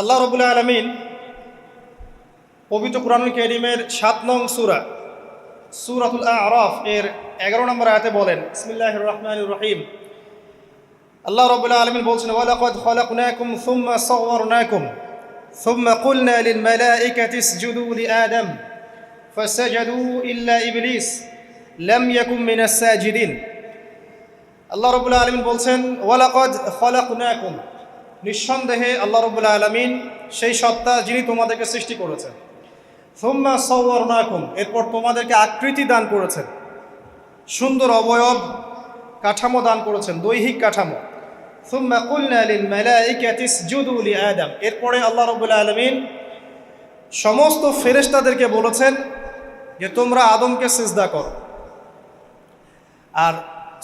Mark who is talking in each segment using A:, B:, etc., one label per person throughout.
A: আল্লাহ রাব্বুল আলামিন পবিত্র কুরআনুল কারীমের ৭ নং সূরা সূরাতুল আ'রাফ এর ১১ নম্বর আয়াতে বলেন, বিসমিল্লাহির রহমানির রহিম। আল্লাহ রাব্বুল আলামিন বলছেন, ওয়ালাকাদ খালাকনাকুম সুম্মা সাওয়ারনাকুম সুম্মা কুলনা লিল মালাইকাতি ইসজুদু লিআদম ফাসাজাদু ইল্লা ইবলিস লাম ইয়াকুম মিনাস সাজিদিন। আল্লাহ রাব্বুল আলামিন বলছেন, ওয়ালাকাদ খালাকনাকুম, নিঃসন্দেহে আল্লাহ রাব্বুল আলামিন সেই সত্তা যিনি তোমাদেরকে সৃষ্টি করেছেন। সুম্মা সাওয়ারনাকুম, এরপর তোমাদেরকে আকৃতি দান করেছেন, সুন্দর অবয়ব কাঠামো দান করেছেন, দৈহিক কাঠামো। সুম্মা কুলনা লিল মালাইকাতি ইসজুদু লিআদম, এরপরে আল্লাহ রাব্বুল আলামিন সমস্ত ফেরেশতাদেরকে বলেছেন যে তোমরা আদমকে সিজদা করো। আর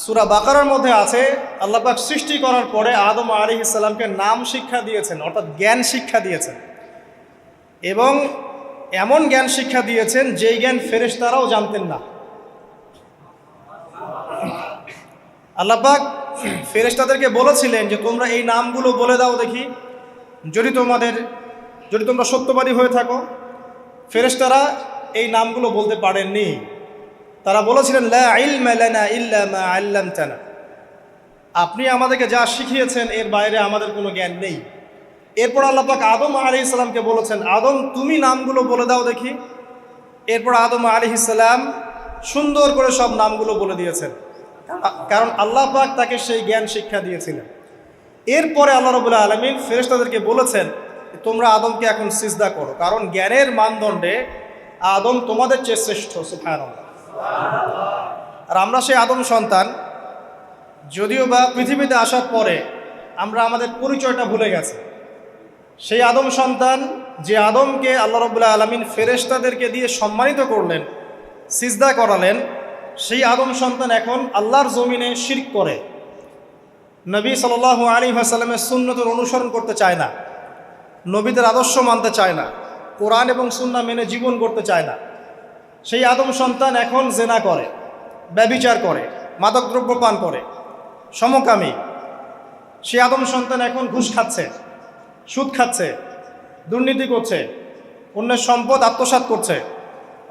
A: সূরা বাকারার মধ্যে আছে, আল্লাহ পাক সৃষ্টি করার পরে আদম আলাইহিস সালামকে নাম শিক্ষা দিয়েছেন, অর্থাৎ জ্ঞান শিক্ষা দিয়েছেন, এবং এমন জ্ঞান শিক্ষা দিয়েছেন যেই জ্ঞান ফেরেশতারাও জানতেন না। আল্লাহ পাক ফেরেশতাদেরকে বলেছিলেন যে তোমরা এই নামগুলো বলে দাও দেখি, যদি তোমরা সত্যবাদী হয়ে থাকো। ফেরেশতারা এই নামগুলো বলতে পারেননি। তারা বলেছিলেন, লা ইলমা লানা ইল্লা মা আল্লামতানা, আপনি আমাদেরকে যা শিখিয়েছেন এর বাইরে আমাদের কোনো জ্ঞান নেই। এরপর আল্লাহ পাক আদম আলাইহিস সালামকে বলেছেন, আদম তুমি নামগুলো বলে দাও দেখি। এরপর আদম আলাইহিস সালাম সুন্দর করে সব নামগুলো বলে দিয়েছেন, কারণ আল্লাহ পাক তাকে সেই জ্ঞান শিক্ষা দিয়েছিলেন। এরপরে আল্লাহ রাব্বুল আলামিন ফেরেশতাদেরকে বলেছেন, তোমরা আদমকে এখন সিজদা করো, কারণ জ্ঞানের মানদণ্ডে আদম তোমাদের চেয়ে শ্রেষ্ঠ। সুবহানাল্লাহ। আর আমরা সেই আদম সন্তান, যদিও বা পৃথিবীতে আসার পরে আমরা আমাদের পরিচয়টা ভুলে গেছি। সেই আদম সন্তান, যে আদমকে আল্লাহ রাব্বুল আলামিন ফেরেশতাদেরকে দিয়ে সম্মানিত করলেন, সিজদা করালেন, সেই আদম সন্তান এখন আল্লাহর জমিনে শিরক করে, নবী সাল্লাল্লাহু আলাইহি ওয়াসাল্লামের সুন্নতের অনুসরণ করতে চায় না, নবীদের আদর্শ মানতে চায় না, কোরআন এবং সুন্নাহ মেনে জীবন করতে চায় না। সেই আদম সন্তান এখন জেনা করে, ব্যভিচার করে, মাদকদ্রব্য পান করে, সমকামী। সেই আদম সন্তান এখন ঘুষ খাচ্ছে, সুদ খাচ্ছে, দুর্নীতি করছে, অন্যের সম্পদ আত্মসাৎ করছে,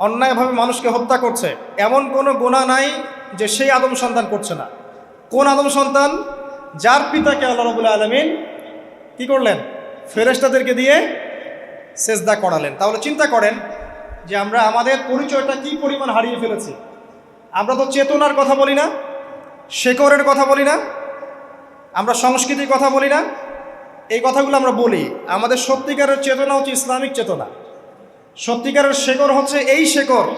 A: অন্যায়ভাবে মানুষকে হত্যা করছে। এমন কোনো গুনাহ নাই যে সেই আদম সন্তান করছে না। কোন আদম সন্তান? যার পিতাকে আল্লাহ রাব্বুল আলামিন কি করলেন? ফেরেশতাদেরকে দিয়ে সেজদা করালেন। তাহলে চিন্তা করেন যে আমরা আমাদের পরিচয়টা কি পরিমাণ হারিয়ে ফেলেছি। আমরা তো চেতনার কথা বলি না, শেকড়ের কথা বলি না, আমরা সংস্কৃতির কথা বলি না। এই কথাগুলো আমরা বলি। আমাদের সত্যিকারের চেতনা হচ্ছে ইসলামিক চেতনা। সত্যিকারের শেকড় হচ্ছে এই শেকড়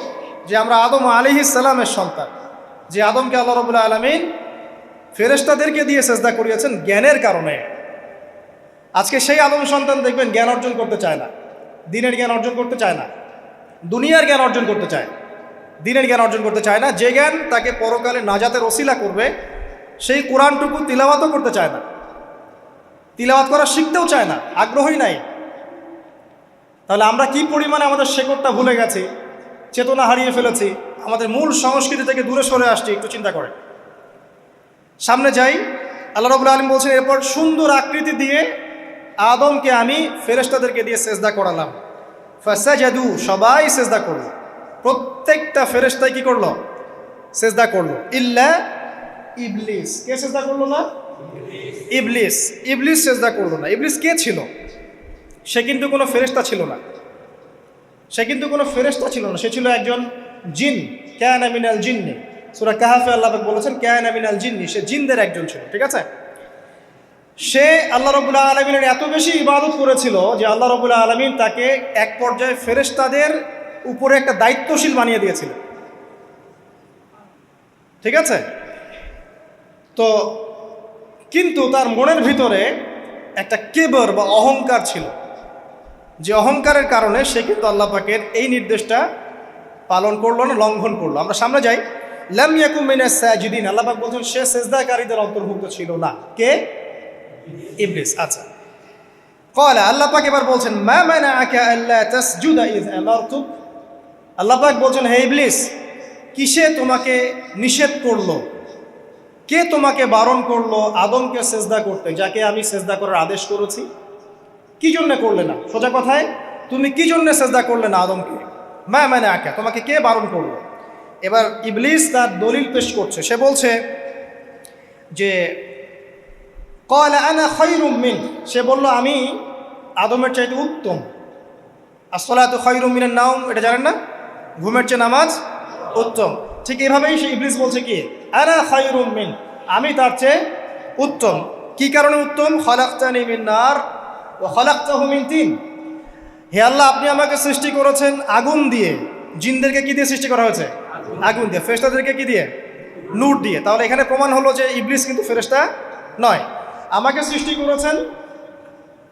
A: যে আমরা আদম আলাইহিস সালামের সন্তান, যে আদমকে আল্লাহ রাব্বুল আলামিন ফেরেশতাদেরকে দিয়ে সেজদা করিয়েছেন জ্ঞানের কারণে। আজকে সেই আদম সন্তান দেখবেন জ্ঞান অর্জন করতে চায় না, দিনের জ্ঞান অর্জন করতে চায় না, দুনিয়ার জ্ঞান অর্জন করতে চায়, দিনের জ্ঞান অর্জন করতে চায় না। যে জ্ঞান তাকে পরকালে নাজাতের ওসিলা করবে, সেই কোরআনটুকু তিলাওয়াতও করতে চায় না, তিলাওয়াত করা শিখতেও চায় না, আগ্রহই নাই। তাহলে আমরা কি পরিমাণে আমাদের শেকড়টা ভুলে গেছি, চেতনা হারিয়ে ফেলেছি, আমাদের মূল সংস্কৃতি থেকে দূরে সরে আসছি। একটু চিন্তা করে সামনে যাই। আল্লাহ রাব্বুল আলামিন বলছেন, এরপর সুন্দর আকৃতি দিয়ে আদমকে আমি ফেরেশতাদেরকে দিয়ে সেজদা করালাম। ফাসাজাদু, সবাই সেজদা করলো, প্রত্যেকটা ফেরেশতাই কি করলো? সেজদা করলো। ইল্লা ইবলিস, কে সেজদা করলো না? ইবলিস। ইবলিস সেজদা করলো না। ইবলিস কে ছিল? সে কিন্তু কোনো ফেরেশতা ছিল না। সে ছিল একজন জিন। কানা মিনাল জিন্নি, সূরা কাহফে আল্লাহ পাক বলেছেন কানা মিনাল জিন্নি, সে জিনদের একজন ছিল। ঠিক আছে? সে আল্লাহ রাব্বুল আলামিনের এত বেশি ইবাদত করেছিল যে আল্লাহ রাব্বুল আলামিন তাকে এক পর্যায়ে ফেরেশতাদের উপরে একটা দায়িত্বশীল বানিয়ে দিয়েছিল। ঠিক আছে? তো কিন্তু তার মনের ভিতরে একটা কিবর বা অহংকার ছিল, যে অহংকারের কারণে সে কিন্তু আল্লাহ পাকের এই নির্দেশটা পালন করলো না, লঙ্ঘন করলো। আমরা সামনে যাই। লাম ইয়াকুম মিনাস সাজিদিন, আল্লাহ পাক বলছেন সে সিজদাকারীদের অন্তর্ভুক্ত ছিল না। কে? ইবলিস। আচ্ছা, ক্বালা, আল্লাহ পাক এবার বলছেন, মা মানাআকা আল্লা তাসজুদা ইয আমারতুক। আল্লাহ পাক বলছেন, হে ইবলিস, কিসে তোমাকে নিষেধ করলো, কে তোমাকে বারণ করলো আদমকে সিজদা করতে, যাকে আমি সিজদা করার আদেশ করেছি? কি জন্য করলে না? সোজা কথায়, তুমি কি জন্য সেজদা করলে না আদমকে? মানে আঁকা, তোমাকে কে বারণ করলো? এবার ইবলিস তার দলিল পেশ করছে। সে বলছে যে ক্বালা আনা খায়রুম মিন, সে বলল আমি আদমের চাইতে উত্তম। আসসালাতু খায়রুম মিনান নাওম, এটা জানেন না? ঘুমের চেয়ে নামাজ উত্তম। ঠিক এভাবেই সে ইবলিস বলছে কি, আনা খায়রুম মিন, আমি তার চেয়ে উত্তম। কি কারণে উত্তম? খালাকতানি মিন নার ওয়া খালাকতাহু মিন তিন। হে আল্লাহ, আপনি আমাকে সৃষ্টি করেছেন আগুন দিয়ে, জিনদেরকে কি দিয়ে সৃষ্টি করা হয়েছে? আগুন দিয়ে। ফেরেশতাদেরকে কি দিয়ে? নূর দিয়ে। তাহলে এখানে প্রমাণ হলো যে ইবলিস কিন্তু ফেরেশতা নয়। আমাকে সৃষ্টি করেছেন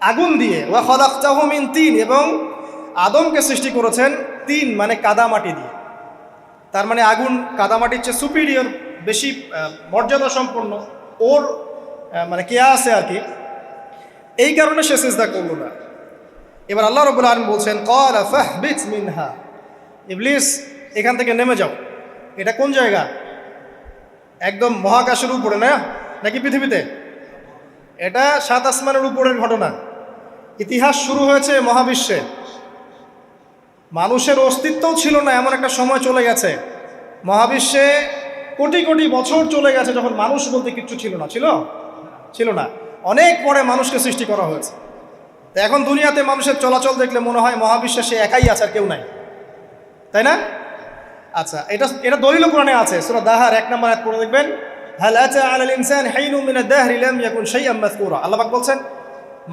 A: আগুন দিয়ে, ওয়া খালাকতাহু মিন তিন, এবং আদমকে সৃষ্টি করেছেন তিন মানে কাদামাটি দিয়ে। তার মানে আগুন কাদামাটির চেয়ে সুপিরিয়র, বেশি মর্যাদা সম্পন্ন, ওর মানে কেয়া আছে আর কি। এই কারণে সে সিজদা করল না। এবার আল্লাহ রাব্বুল আলামিন বলছেন ক্বালা ফাহবিত মিনহা, ইবলিস এখান থেকে নেমে যাও। এটা কোন জায়গা? একদম মহাকাশের উপরে না, নাকি পৃথিবীতে? এটা 7 আসমানের উপরের ঘটনা। ইতিহাস শুরু হয়েছে মহাবিশ্বে। মানুষের অস্তিত্বও ছিল না, এমন একটা সময় চলে গেছে। মহাবিশ্বে কোটি কোটি বছর চলে গেছে যখন মানুষ বলতে কিচ্ছু ছিল না। ছিল না। অনেক পরে মানুষকে সৃষ্টি করা হয়েছে। তো এখন দুনিয়াতে মানুষের চলাচল দেখলে মনে হয় মহাবিশ্বে সে একাই আছে, আর কেউ নাই, তাই না? আচ্ছা, এটা দলিল কোরআনে আছে। সূরা দাহার 1 নম্বর আয়াত পড়ে দেখবেন, হাল আতা আলাল ইনসান হাইনুম মিনাদ দাহরি লাম ইয়াকুন শাইআম মাযকুরা। আল্লাহ পাক বলছেন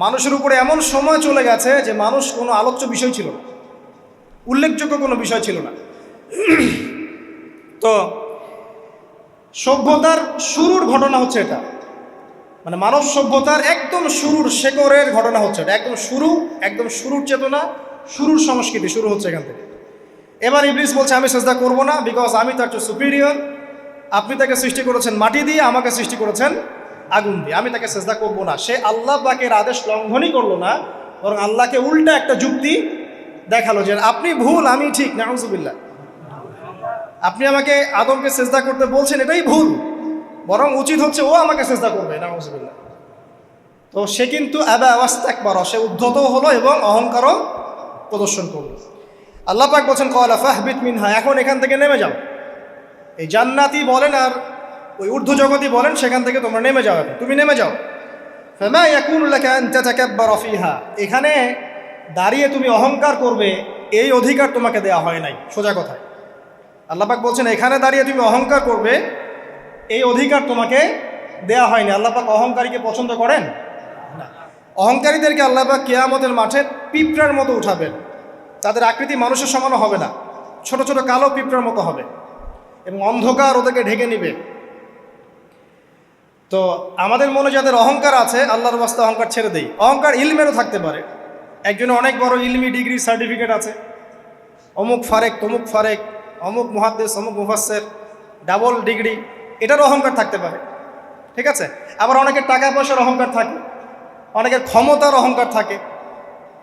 A: মানুষের উপরে এমন সময় চলে গেছে যে মানুষ কোনো আলোচ্য বিষয় ছিল না, উল্লেখযোগ্য কোনো বিষয় ছিল না। তো সভ্যতার শুরুর ঘটনা হচ্ছে এটা, মানে মানব সভ্যতার একদম শুরুর শেকড়ের ঘটনা হচ্ছে এটা। একদম শুরুর চেতনা, শুরুর সংস্কৃতি শুরু হচ্ছে এখান থেকে। এবার ইবলিস বলছে আমি সেজদা করব না, বিকজ আমি তার চেয়ে সুপিরিয়র। আপনি তাকে সৃষ্টি করেছেন মাটি দিয়ে, আমাকে সৃষ্টি করেছেন আগুন দিয়ে, আমি তাকে সেজদা করব না। সে আল্লাহ পাকের আদেশ লঙ্ঘনই করলো না, বরং আল্লাহকে উল্টা একটা যুক্তি দেখালো যে আপনি ভুল, আমি ঠিক। নাউজুবিল্লাহ, আপনি আমাকে আদমকে সেজদা করতে বলছেন, এটাই ভুল, বরং উচিত হচ্ছে ও আমাকে সেজদা করবে। নাউজুবিল্লাহ। তো সে কিন্তু আবা ওয়াস্তাকবার, সে উদ্ধত হলো এবং অহংকারও প্রদর্শন করলো। আল্লাহ পাক বলছেন ক্বালা ফাহবিত মিনহা, এখন এখান থেকে নেমে যাও। এই জান্নাতি বলেন আর ওই ঊর্ধ্ব জগতই বলেন, সেখান থেকে তোমরা নেমে যাও, তুমি নেমে যাও। ফামা ইয়াকুনু লাকা আন তাতাকাব্বারা ফিহা, এখানে দাঁড়িয়ে তুমি অহংকার করবে এই অধিকার তোমাকে দেওয়া হয় নাই। সোজা কথায় আল্লাহ পাক বলছেন এখানে দাঁড়িয়ে তুমি অহংকার করবে এই অধিকার তোমাকে দেওয়া হয়নি। আল্লাহ পাক অহংকারীকে পছন্দ করেন না। অহংকারীদেরকে আল্লাহ পাক কিয়ামতের মাঠে পিঁপড়ার মতো উঠাবেন। তাদের আকৃতি মানুষের সমানও হবে না, ছোট ছোট কালো পিঁপড়ার মতো হবে, এবং অন্ধকার ওদেরকে ঢেকে নিবে। তো আমাদের মনে যাদের অহংকার আছে, আল্লাহর ওয়াস্তে অহংকার ছেড়ে দেই। অহংকার ইলমেরও থাকতে পারে। একজনের অনেক বড় ইলমি ডিগ্রি সার্টিফিকেট আছে, অমুক ফারেক তমুক ফারেক, অমুক মুহাদ্দিস অমুক মুফাসসির, ডাবল ডিগ্রি, এটার অহংকার থাকতে পারে, ঠিক আছে। আবার অনেকের টাকা পয়সার অহংকার থাকে, অনেকের ক্ষমতার অহংকার থাকে,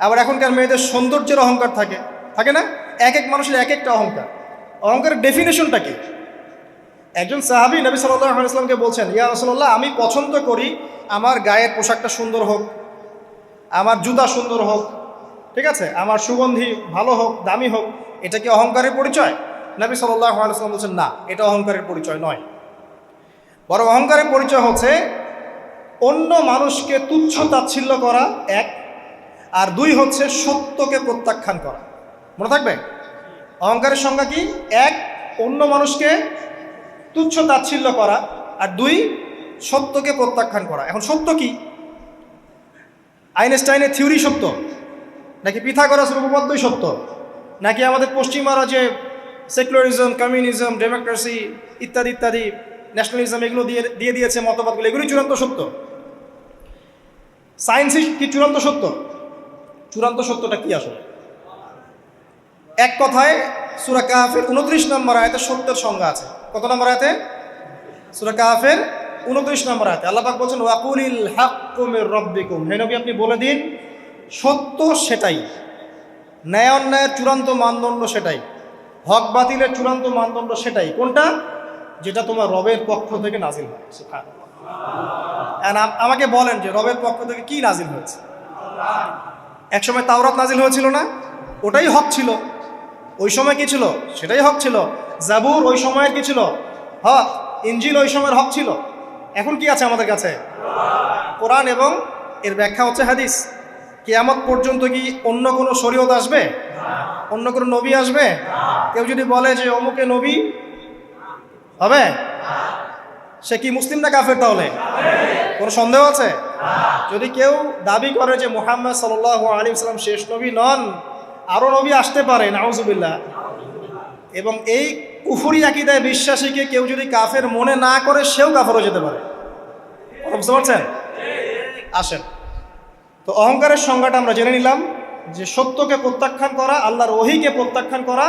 A: আবার এখনকার মেয়েদের সৌন্দর্যের অহংকার থাকে, থাকে না? এক এক মানুষের এক একটা অহংকার। অহংকারের ডেফিনেশনটা কি? একজন সাহাবী নবী সাল্লাল্লাহু আলাইহি ওয়াসাল্লামকে বলছেন, ইয়া রাসূলুল্লাহ, আমি পছন্দ করি আমার গায়ের পোশাকটা সুন্দর হোক, আমার জুতা সুন্দর হোক, ঠিক আছে, আমার সুগন্ধি ভালো হোক, দামি হোক। এটা কি অহংকারের পরিচয়? নবী সাল্লাল্লাহু আলাইহি ওয়াসাল্লাম বলছেন না, এটা অহংকারের পরিচয় নয়। বরং অহংকারের পরিচয় হচ্ছে অন্য মানুষকে তুচ্ছ তাচ্ছিল্য করা এক, আর দুই হচ্ছে সত্যকে প্রত্যাখ্যান করা। মনে থাকবে অহংকারের সংজ্ঞা কি? এক, অন্য মানুষকে তুচ্ছ তাচ্ছিল্য করা, আর দুই, সত্যকে প্রত্যাখ্যান করা। এখন সত্য কি? আইনস্টাইনের থিওরি সত্য, নাকি পিথাগোরাসের উপপাদ্যই সত্য, নাকি আমাদের পশ্চিমারা যে সেকুলারিজম, কমিউনিজম, ডেমোক্রেসি ইত্যাদি ইত্যাদি, ন্যাশনালিজম এগুলো দিয়ে দিয়েছে মতবাদগুলো, এগুলোই চূড়ান্ত সত্য? সায়েন্সই কি চূড়ান্ত সত্য? চূড়ান্ত সত্যটা কি আসলে? এক কথায় সূরা কাহফের 29 নম্বর আয়াতে সত্যের সংজ্ঞা আছে। কত নম্বর আয়াতে? সূরা কাহফের 29 নম্বর আয়াতে আল্লাহ পাক বলছেন ওয়াকুলিল হাক্কু মির রাব্বিকুম, হে নবী আপনি বলে দিন সত্য সেটাই, ন্যায় অন্যায়ের চূড়ান্ত মানদণ্ড সেটাই, হক বাতিলের চূড়ান্ত মানদণ্ড সেটাই। কোনটা? যেটা তোমার রবের পক্ষ থেকে নাজিল হয়। সুবহানাল্লাহ। আমাকে বলেন যে রবের পক্ষ থেকে কি নাজিল হয়েছে? একসময় তাওরাত নাজিল হয়েছিল না, ওটাই হক ছিল। ওই সময় কি ছিল? সেটাই হক ছিল। জাবুর ওই সময়ের কি ছিল? হক। ইনজিল ওই সময়ের হক ছিল। এখন কি আছে আমাদের কাছে? কোরআন এবং এর ব্যাখ্যা হচ্ছে হাদিস। কিয়ামত পর্যন্ত কি অন্য কোনো শরীয়ত আসবে? অন্য কোনো নবী আসবে? কেউ যদি বলে যে অমুকে নবী হবে, সে কি মুসলিম না কাফের? তাহলে কোনো সন্দেহ আছে? যদি কেউ দাবি করে যে মুহাম্মদ সাল্লাল্লাহু আলাইহি ওয়াসাল্লাম শেষ নবী নন, আরও নবী আসতে পারে, নাউজুবিল্লাহ, এবং এই কুফরি আকীদায় বিশ্বাসীকে কেউ যদি কাফের মনে না করে, সেও কাফের হয়ে যেতে পারে। বুঝতে পারছেন? আসেন, তো অহংকারের সংজ্ঞাটা আমরা জেনে নিলাম যে সত্যকে প্রত্যাখ্যান করা, আল্লাহর ওহীকে প্রত্যাখ্যান করা,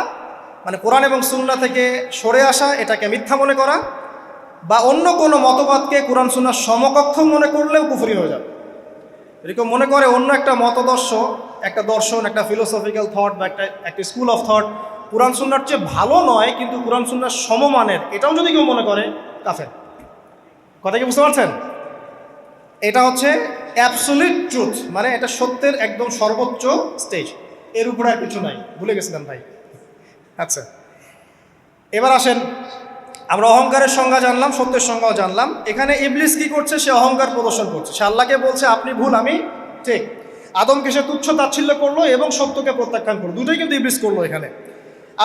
A: মানে কোরআন এবং সুন্নাহ থেকে সরে আসা, এটাকে মিথ্যা মনে করা, বা অন্য কোনো মতবাদকে কোরআন সুন্নাহর সমকক্ষ মনে করলেও কুফরি হয়ে যাবে। এরকম মনে করে অন্য একটা মতদর্শ, একটা দর্শন, একটা ফিলোসফিক্যাল থট বা একটা স্কুল অফ থট কোরআন সুন্নাহর চেয়ে ভালো নয়, কিন্তু কোরআন সুন্নাহর সমমানের, এটাও যদি কেউ মনে করে, কাফের। কথা কি বুঝতে পারছেন? এটা হচ্ছে অ্যাবসলিউট ট্রুথ, মানে এটা সত্যের একদম সর্বোচ্চ স্টেজ, এর উপরে আর কিছু নাই। ভুলে গেছিলাম ভাই। আচ্ছা, এবার আসেন, আমরা অহংকারের সংজ্ঞা জানলাম, সত্যের সংজ্ঞাও জানলাম। এখানে ইবলিস কি করছে? সে অহংকার প্রদর্শন করছে। সে আল্লাহকে বলছে আপনি ভুল, আমি ঠিক। আদমকে সে তুচ্ছ তাচ্ছিল্য করলো এবং সত্যকে প্রত্যাখ্যান করলো, দুটোই কিন্তু ইবলিস করলো এখানে।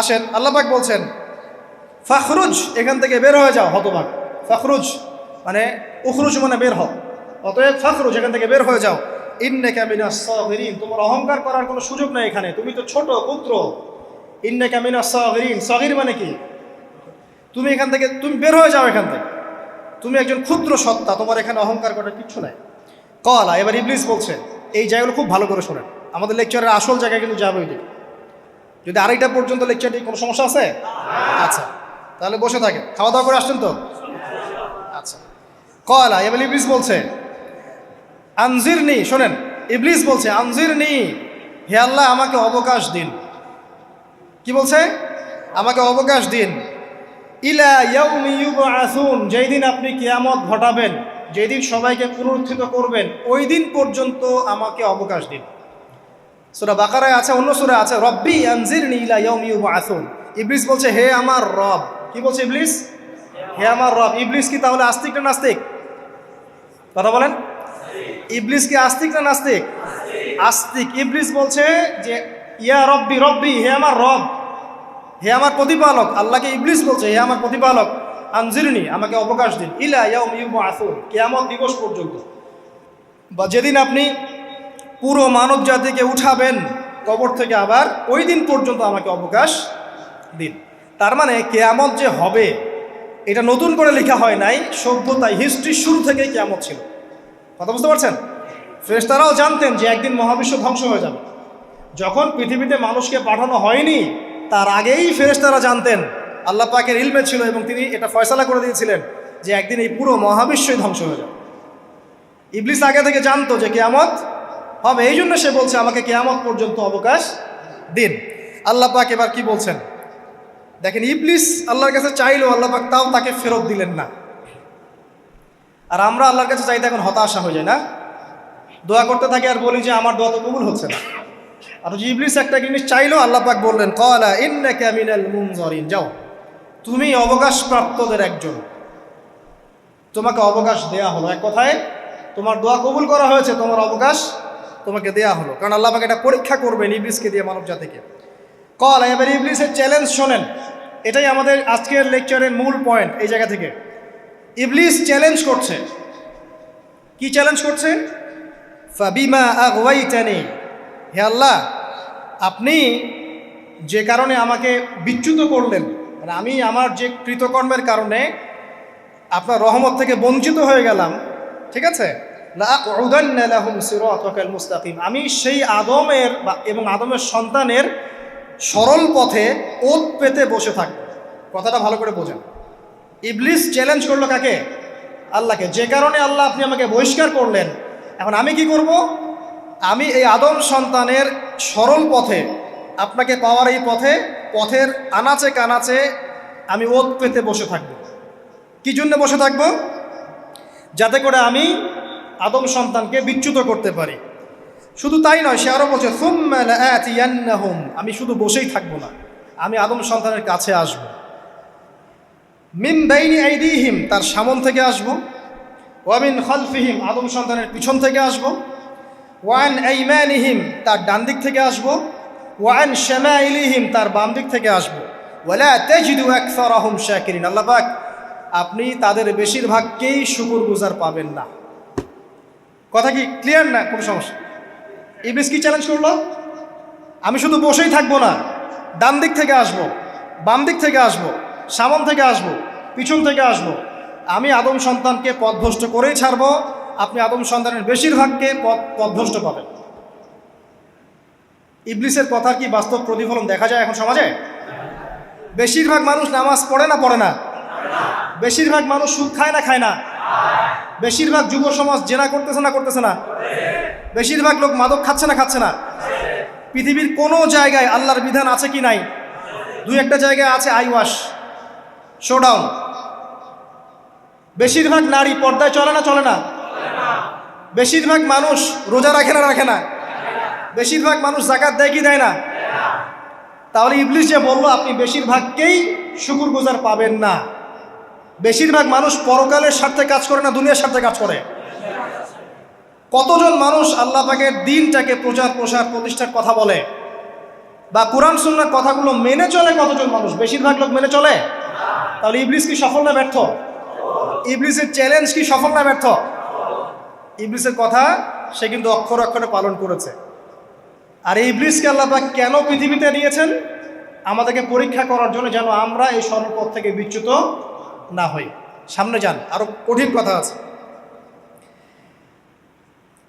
A: আসেন, আল্লাহ পাক বলছেন ফাখরুজ, এখান থেকে বের হয়ে যাও হতভাগ। ফাখরুজ মানে উখরুজ মানে বের হও, অতএব ফাখরুজ, এখান থেকে বের হয়ে যাও। ইন্নাকা মিনাস সাগিরিন, তোমার অহংকার করার কোনো সুযোগ নেই এখানে, তুমি তো ছোট পুত্র। ইন্নাকা মিনাস সাগিরিন, সাগির মানে কি? তুমি এখান থেকে, তুমি বের হয়ে যাও এখান থেকে, তুমি একজন ক্ষুদ্র সত্তা, তোমার এখানে অহংকার করার কিচ্ছু নাই। কলা, এবার ইবলিস বলছে, এই জায়গাগুলো খুব ভালো করে শোনেন, আমাদের লেকচারের আসল জায়গায় কিন্তু যাবে ওই দিকে। যদি আড়াইটা পর্যন্ত লেকচারটি কোনো সমস্যা আছে? আচ্ছা, তাহলে বসে থাকেন, খাওয়া দাওয়া করে আসছেন তো? আচ্ছা, কলা, এবার ইবলিস বলছে আনজিরনি, শোনেন, ইবলিস বলছে আনজিরনি, হে আল্লাহ আমাকে অবকাশ দিন। কি বলছে? আমাকে অবকাশ দিন। ইলা ইয়াউমি ইউবআসুন, যেই দিন আপনি কিয়ামত ঘটাবেন, যেই দিন সবাইকে পুনরুত্থিত করবেন, ওই দিন পর্যন্ত আমাকে অবকাশ দিন। সূরা বাকারায় আছে, অন্য সূরা আছে, রব্বি আনজিরনি ইলা ইয়াউমি ইউবআসুন। ইবলিস বলছে হে আমার রব। কি বলছে ইবলিস? হে আমার রব। ইবলিস কি তাহলে আস্তিক না নাস্তিক? কথা বলেন, ইবলিস কি আস্তিক না নাস্তিক? আস্তিক। ইবলিস বলছে যে ইয়া রব্বি, রব্বি হে আমার রব, হে আমার প্রতিপালক। আল্লাহকে ইবলিস বলছে হে আমার প্রতিপালক, আনজিরনি আমাকে অবকাশ দিন, ইলা ইয়াউমি ইউবআসুন, কিয়ামত দিবস পর্যন্ত, বা যেদিন আপনি পুরো মানব জাতিকে উঠাবেন কবর থেকে, আবার ওই দিন পর্যন্ত আমাকে অবকাশ দিন। তার মানে কিয়ামত যে হবে এটা নতুন করে লেখা হয় নাই, সভ্যতায় হিস্ট্রির শুরু থেকেই কিয়ামত ছিল। কথা বুঝতে পারছেন? ফেরেশতারাও জানতেন যে একদিন মহাবিশ্ব ধ্বংস হয়ে যাবে। যখন পৃথিবীতে মানুষকে পাঠানো হয়নি তার আগেই ফেরেশতারা জানতেন, আল্লাহ পাকের ইলমে ছিল এবং তিনি এটা ফয়সালা করে দিয়েছিলেন যে একদিন এই পুরো মহাবিশ্বই ধ্বংস হয়ে যাবে। ইবলিস আগে থেকে জানতো যে কিয়ামত হবে, এই জন্য সে বলছে আমাকে কিয়ামত পর্যন্ত অবকাশ দিন। আল্লাহ পাক এবার কি বলছেন দেখেন, ইবলিস আল্লাহর কাছে চাইলো, আল্লাহ পাক তাও তাকে ফেরত দিলেন না। আর আমরা আল্লাহর কাছে চাইতে এখন হতাশা হয়ে যায় না, দোয়া করতে থাকি আর বলি যে আমার দোয়া তো কবুল হচ্ছে না। আর যে ইবলিস একটা জিনিস চাইলো, আল্লাহ পাক বললেন ক্বালা ইন্নাকা মিনাল মুনজারিন, যাও তুমি অবকাশপ্রাপ্তদের একজন, তোমাকে অবকাশ দেয়া হলো। এক কথায় তোমার দোয়া কবুল করা হয়েছে, তোমার অবকাশ তোমাকে দেয়া হলো, কারণ আল্লাহ পাক এটা পরীক্ষা করবেন ইবলিসকে দিয়ে, মানব জাতিকে। ক্বালা, এবার ইবলিসের চ্যালেঞ্জ শোনেন, এটাই আমাদের আজকের লেকচারের মূল পয়েন্ট। এই জায়গা থেকে ইবলিস চ্যালেঞ্জ করছে। কি চ্যালেঞ্জ করছে? ফাবিমা আগওয়াইতানি, হে আল্লাহ আপনি যে কারণে আমাকে বিচ্যুত করলেন, মানে আমি আমার যে কৃতকর্মের কারণে আপনার রহমত থেকে বঞ্চিত হয়ে গেলাম, ঠিক আছে, লাআকুদান্না লাহুম সিরাতাকাল মুস্তাকিম, আমি সেই আদমের এবং আদমের সন্তানের সরল পথে ওত পেতে বসে থাকব। কথাটা ভালো করে বোঝেন, ইবলিস চ্যালেঞ্জ করলো কাকে? আল্লাহকে। যে কারণে আল্লাহ আপনি আমাকে বহিষ্কার করলেন, এখন আমি কি করব? আমি এই আদম সন্তানের সরল পথে, আপনাকে পাওয়ার এই পথের আনাচে কানাচে আমি ওত পেতে বসে থাকব। কি জন্য বসে থাকব? যাতে করে আমি আদম সন্তানকে বিচ্যুত করতে পারি। শুধু তাই নয়, সে আরো বলছে সুম্মা লাআতিয়ান্নাহুম, আমি শুধু বসেই থাকবো না, আমি আদম সন্তানের কাছে আসব। মিন বাইনি আইদিহিম, তার সামন থেকে আসব। ওয়া মিন খালফিহিম, আদম সন্তানের পিছন থেকে আসব। ওয়া আন আইমানিহিম, তার ডান দিক থেকে আসব। ওয়া আন শামাইলিহিম, তার বাম দিক থেকে আসব। ওয়ালা তাজিদু আকসারাহুম শাকিরিন, আল্লাহ পাক আপনি তাদের বেশিরভাগকেই শুকরগুজার পাবেন না। কথা কি ক্লিয়ার না? কোনো সমস্যা? ইবলিস কি চ্যালেঞ্জ করলো? আমি শুধু বসেই থাকবো না, ডান দিক থেকে আসব, বাম দিক থেকে আসব, সামন থেকে আসব, পিছন থেকে আসব। আমি আদম সন্তানকে পথভ্রষ্ট করেই ছাড়ব, আপনি আদম সন্তানের বেশিরভাগকে পথভ্রষ্ট পাবেন। ইবলিসের কথার কি বাস্তব প্রতিফলন দেখা যায় এখন সমাজে? বেশিরভাগ মানুষ নামাজ পড়ে না পড়ে না? বেশিরভাগ মানুষ সুদ খায় না খায় না? বেশিরভাগ যুব সমাজ জেনা করতেছে না করতেছে না? বেশিরভাগ লোক মাদক খাচ্ছে না খাচ্ছে না? পৃথিবীর কোনো জায়গায় আল্লাহর বিধান আছে কি নাই? দুই একটা জায়গায় আছে আই ওয়াশ, শোডাউন। বেশিরভাগ নারী পর্দায় চলে না চলে না? বেশিরভাগ মানুষ রোজা রাখে না রাখে না? বেশিরভাগ মানুষ যাকাত দেয় কি দেয় না? তাহলে ইবলিস যে বললো আপনি বেশিরভাগকেই শুকরগুজার পাবেন না, বেশিরভাগ মানুষ পরকালের স্বার্থে কাজ করে না দুনিয়ার স্বার্থে কাজ করে? কতজন মানুষ আল্লাহ পাকের দ্বীনটাকে প্রচার প্রসার প্রতিষ্ঠার কথা বলে বা কোরআন সুন্নাহর কথাগুলো মেনে চলে? কতজন মানুষ? বেশিরভাগ লোক মেনে চলে। তাহলে ইবলিস কি সফল না ব্যর্থ? ইবলিসের চ্যালেঞ্জ কি সফল না ব্যর্থ? ইবলিসের কথা সে কিন্তু অক্ষর অক্ষরে পালন করেছে। আর এই ইবলিসকে আল্লাহ পাক কেন পৃথিবীতে নিয়েছেন? আমাদেরকে পরীক্ষা করার জন্য, যেন আমরা এই সরল পথ থেকে বিচ্যুত না হই। সামনে যান, আরো কঠিন কথা আছে।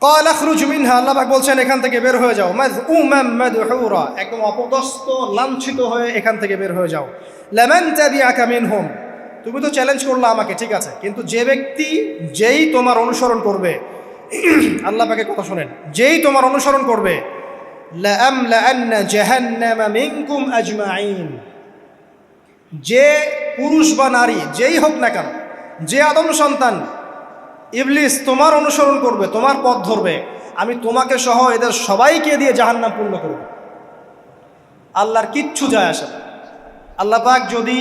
A: ক্বাল আখরুজ মিনহা, আল্লাহ পাক বলছেন এখান থেকে বের হয়ে যাও। মাযউমান মাদহুরা, একদম অপদস্থ লাঞ্ছিত হয়ে এখান থেকে বের হয়ে যাও। লামান তাবিআকা মিনহুম, তুমি তো চ্যালেঞ্জ করলা আমাকে, ঠিক আছে, কিন্তু যে ব্যক্তি যেই তোমার অনুসরণ করবে, আল্লাহ পাকের কথা শোনেন, যেই তোমার অনুসরণ করবে, লাআমলাআন্না জাহান্নামা মিনকুম আজমাইন, যে পুরুষ বা নারী যেই হোক না কেন, যে আদম সন্তান ইবলিস তোমার অনুসরণ করবে, তোমার পথ ধরবে, আমি তোমাকে সহ এদের সবাইকে দিয়ে জাহান্নাম পূর্ণ করব। আল্লাহর কিচ্ছু যায় আসে না। আল্লাহ পাক যদি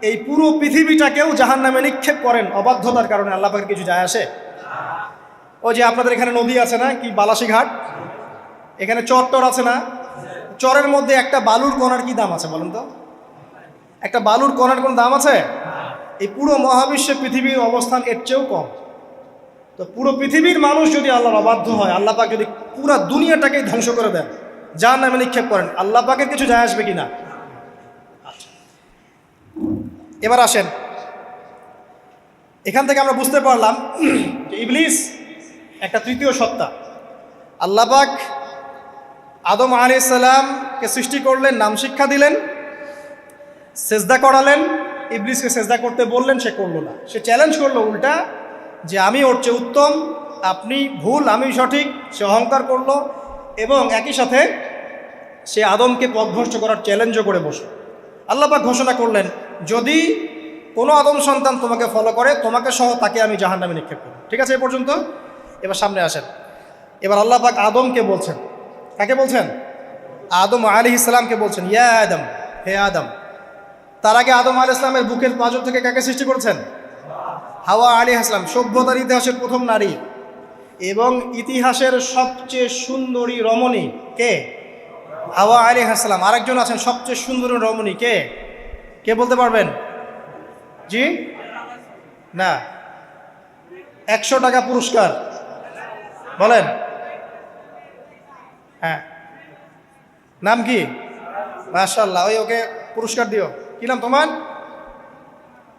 A: এই পুরো পৃথিবীটাকেও জাহান্নামে নিক্ষেপ করেন অবাধ্যতার কারণে, আল্লাহ পাকের কিছু যায় আসে? ওই যে আপনাদের এখানে নদী আছে না, কি বালাসী ঘাট, এখানে চর টর আছে না? চরের মধ্যে একটা বালুর কণার কি দাম আছে বলেন তো? একটা বালুর কণার কোন দাম আছে? এই পুরো মহাবিশ্বে পৃথিবীর অবস্থান এর চেয়েও কম। তো পুরো পৃথিবীর মানুষ যদি আল্লাহর অবাধ্য হয়, আল্লাহ পাক যদি পুরো দুনিয়াটাকেই ধ্বংস করে দেন, জাহান্নামে নিক্ষেপ করেন, আল্লাহ পাকের কিছু যায় আসবে কিনা? এবার আসেন, এখান থেকে আমরা বুঝতে পারলাম যে ইবলিস একটা তৃতীয় সত্তা। আল্লাহ পাক আদম আলাইহিস সালামকে সৃষ্টি করলেন, নাম শিক্ষা দিলেন, সেজদা করালেন, ইবলিসকে সেজদা করতে বললেন, সে করলো না। সে চ্যালেঞ্জ করলো উল্টা, যে আমি ওর চেয়ে উত্তম, আপনি ভুল আমি সঠিক। সে অহংকার করলো এবং একই সাথে সে আদমকে পথভ্রষ্ট করার চ্যালেঞ্জও করে বসলো। আল্লাহ পাক ঘোষণা করলেন, যদি কোনো আদম সন্তান তোমাকে ফলো করে, তোমাকে সহ তাকে আমি জাহান্নামে নিক্ষেপ করব। ঠিক আছে, এ পর্যন্ত। এবার সামনে আসেন। এবার আল্লাহ পাক আদমকে বলছেন, কাকে বলছেন? আদম আলাইহিস সালামকে বলছেন, ইয়া আদম, হে আদম। তার আগে আদম আলাইহিস সালামের বুকের পাঁজর থেকে কাকে সৃষ্টি করেছেন? হাওয়া আলাইহিস সালাম, সভ্যতার ইতিহাসের প্রথম নারী এবং ইতিহাসের সবচেয়ে সুন্দরী রমণী কে? হাওয়া আলাইহিস সালাম। আরেকজন আছেন সবচেয়ে সুন্দরী রমণী, কে? কে বলতে পারবেন? জি না, 100 টাকা পুরস্কার বলেন। হ্যাঁ, নাম কি? মাশাআল্লাহ, ওই ওকে পুরস্কার দিও। কি নাম তোমার?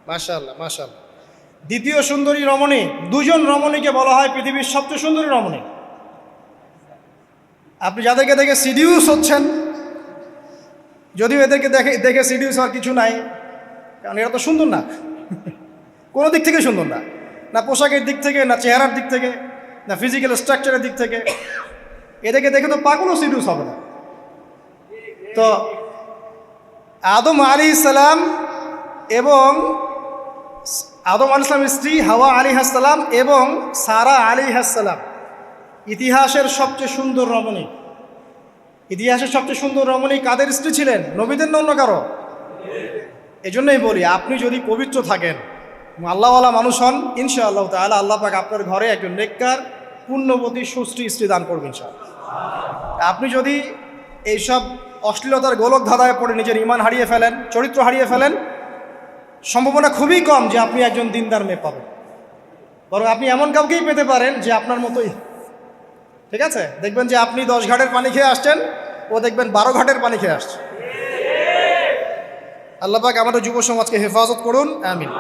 A: মাশাআল্লাহ মাশাআল্লাহ। দ্বিতীয় সুন্দরী রমণী, দুজন রমণীকে বলা হয় পৃথিবীর সবচেয়ে সুন্দরী রমণী। আপনি যাদেরকে দেখে সিডিউস হচ্ছেন, যদিও এদেরকে দেখে সিডিউস হওয়ার কিছু নাই, কারণ এরা তো সুন্দর না, কোনো দিক থেকে সুন্দর না, না পোশাকের দিক থেকে, না চেহারার দিক থেকে, না ফিজিক্যাল স্ট্রাকচারের দিক থেকে। এদেরকে দেখে তো পাগলও সিডিউস হবে না। তো আদম আলাইহিস সালাম এবং আদম আলাইহিস সালামের স্ত্রী হাওয়া আলাইহিস সালাম এবং সারা আলাইহিস সালাম, ইতিহাসের সবচেয়ে সুন্দর রমণী, ইতিহাসের সবচেয়ে সুন্দর রমণী কাদের স্ত্রী ছিলেন? নবীদের না অন্য কারো? এজন্যই বলি, আপনি যদি পবিত্র থাকেন, আল্লাহওয়ালা মানুষ হন, ইনশাআল্লাহ তাআলা আল্লাহ পাক আপনার ঘরে একজন নেককার পুণ্যবতী সুশ্রী স্ত্রী দান করবেন ইনশাআল্লাহ। আপনি যদি এইসব অশ্লীলতার গোলক ধাঁধায় পড়ে নিজের ঈমান হারিয়ে ফেলেন, চরিত্র হারিয়ে ফেলেন, সম্ভাবনা খুবই কম যে আপনি একজন দিনদার মেয়ে পাবেন। বরং আপনি এমন কাউকেই পেতে পারেন যে আপনার মতোই, ঠিক আছে? দেখবেন যে আপনি 10 ঘাটের পানি খেয়ে আসছেন, ও দেখবেন 12 ঘাটের পানি খেয়ে আসছে। আল্লাহ পাক আমাদের যুব সমাজকে হেফাজত করুন, আমিন।